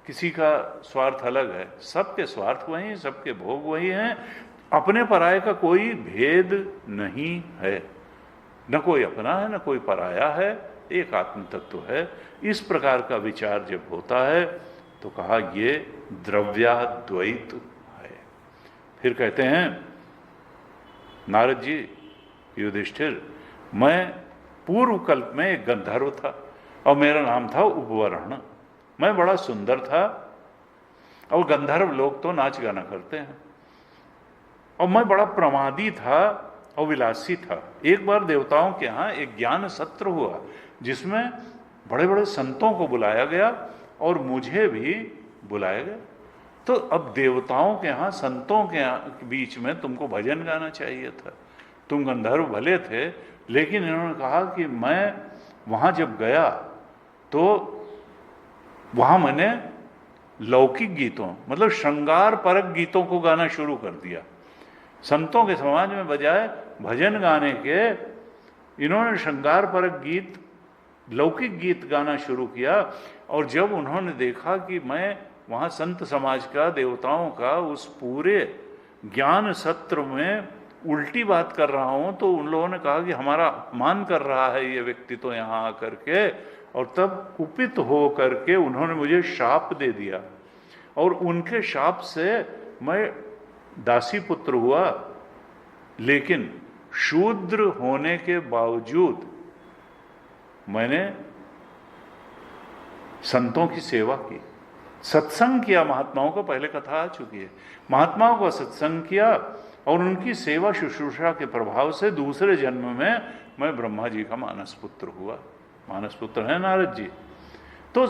किसी का स्वार्थ अलग है, सबके स्वार्थ वही, सबके भोग वही हैं। अपने पराये का कोई भेद नहीं है, न कोई अपना है न कोई पराया है, एक आत्म तत्व है। इस प्रकार का विचार जब होता है तो कहा ये द्रव्याद्वैत है। फिर कहते हैं नारद जी, युधिष्ठिर, मैं पूर्व कल्प में एक गंधर्व था और मेरा नाम था उपवरण। मैं बड़ा सुंदर था और गंधर्व लोग तो नाच गाना करते हैं, और मैं बड़ा प्रमादी था और विलासी था। एक बार देवताओं के यहाँ एक ज्ञान सत्र हुआ जिसमें बड़े बड़े संतों को बुलाया गया और मुझे भी बुलाया गया। तो अब देवताओं के यहाँ संतों के बीच में तुमको भजन गाना चाहिए था। तुम गंधर्व भले थे, लेकिन इन्होंने कहा कि मैं वहाँ जब गया तो वहाँ मैंने लौकिक गीतों, मतलब श्रृंगार परक गीतों को गाना शुरू कर दिया। संतों के समाज में बजाय भजन गाने के इन्होंने श्रृंगार परक गीत, लौकिक गीत गाना शुरू किया। और जब उन्होंने देखा कि मैं वहाँ संत समाज का, देवताओं का उस पूरे ज्ञान सत्र में उल्टी बात कर रहा हूँ, तो उन लोगों ने कहा कि हमारा अपमान कर रहा है ये व्यक्ति तो यहाँ आकर के। और तब कुपित हो करके उन्होंने मुझे शाप दे दिया, और उनके शाप से मैं दासी पुत्र हुआ। लेकिन शूद्र होने के बावजूद मैंने संतों की सेवा की, सत्संग किया। महात्माओं को पहले कथा आ चुकी है, महात्माओं का सत्संग किया और उनकी सेवा शुश्रूषा के प्रभाव से दूसरे जन्म में मैं ब्रह्मा जी का मानस पुत्र हुआ। मानस पुत्र है नारद जी। तो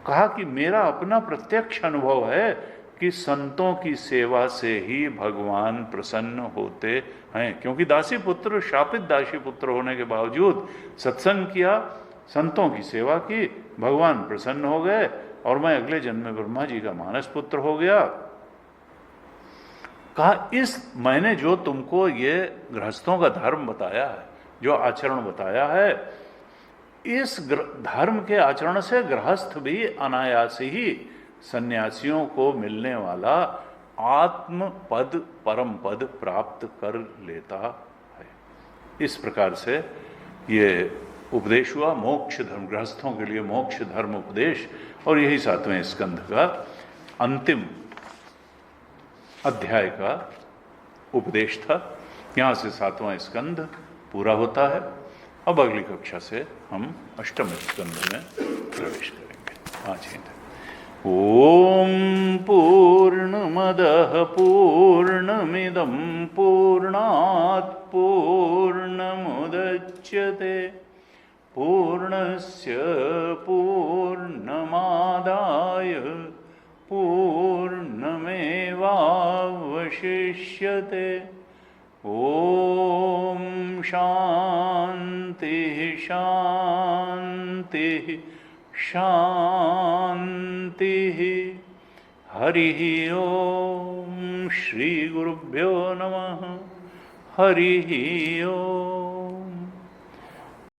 कहा कि मेरा अपना प्रत्यक्ष अनुभव है कि संतों की सेवा से ही भगवान प्रसन्न होते हैं। क्योंकि दासी पुत्र, शापित दासी पुत्र होने के बावजूद सत्संग किया, संतों की सेवा की, भगवान प्रसन्न हो गए और मैं अगले जन्म में ब्रह्मा जी का मानस पुत्र हो गया। कहा इस मैंने जो तुमको ये गृहस्थों का धर्म बताया है, जो आचरण बताया है, इस धर्म के आचरण से गृहस्थ भी अनायास ही सन्यासियों को मिलने वाला आत्म पद, परम पद प्राप्त कर लेता है। इस प्रकार से ये उपदेश हुआ मोक्ष धर्म, गृहस्थों के लिए मोक्ष धर्म उपदेश। और यही 7वें स्कंध का अंतिम अध्याय का उपदेश था। यहाँ से 7वां स्कंध पूरा होता है। अब अगली कक्षा से हम 8वें स्कंध में प्रवेश करेंगे। आज ही ओम पूर्णमदः पूर्णमिदं पूर्णात् पूर्णमुदच्यते पूर्णस्य पूर्णमादाय पूर्णमेवावशिष्यते। ओम शांति शांति शांति। हरि ओम। श्री गुरुभ्यो नमः। हरि ओम।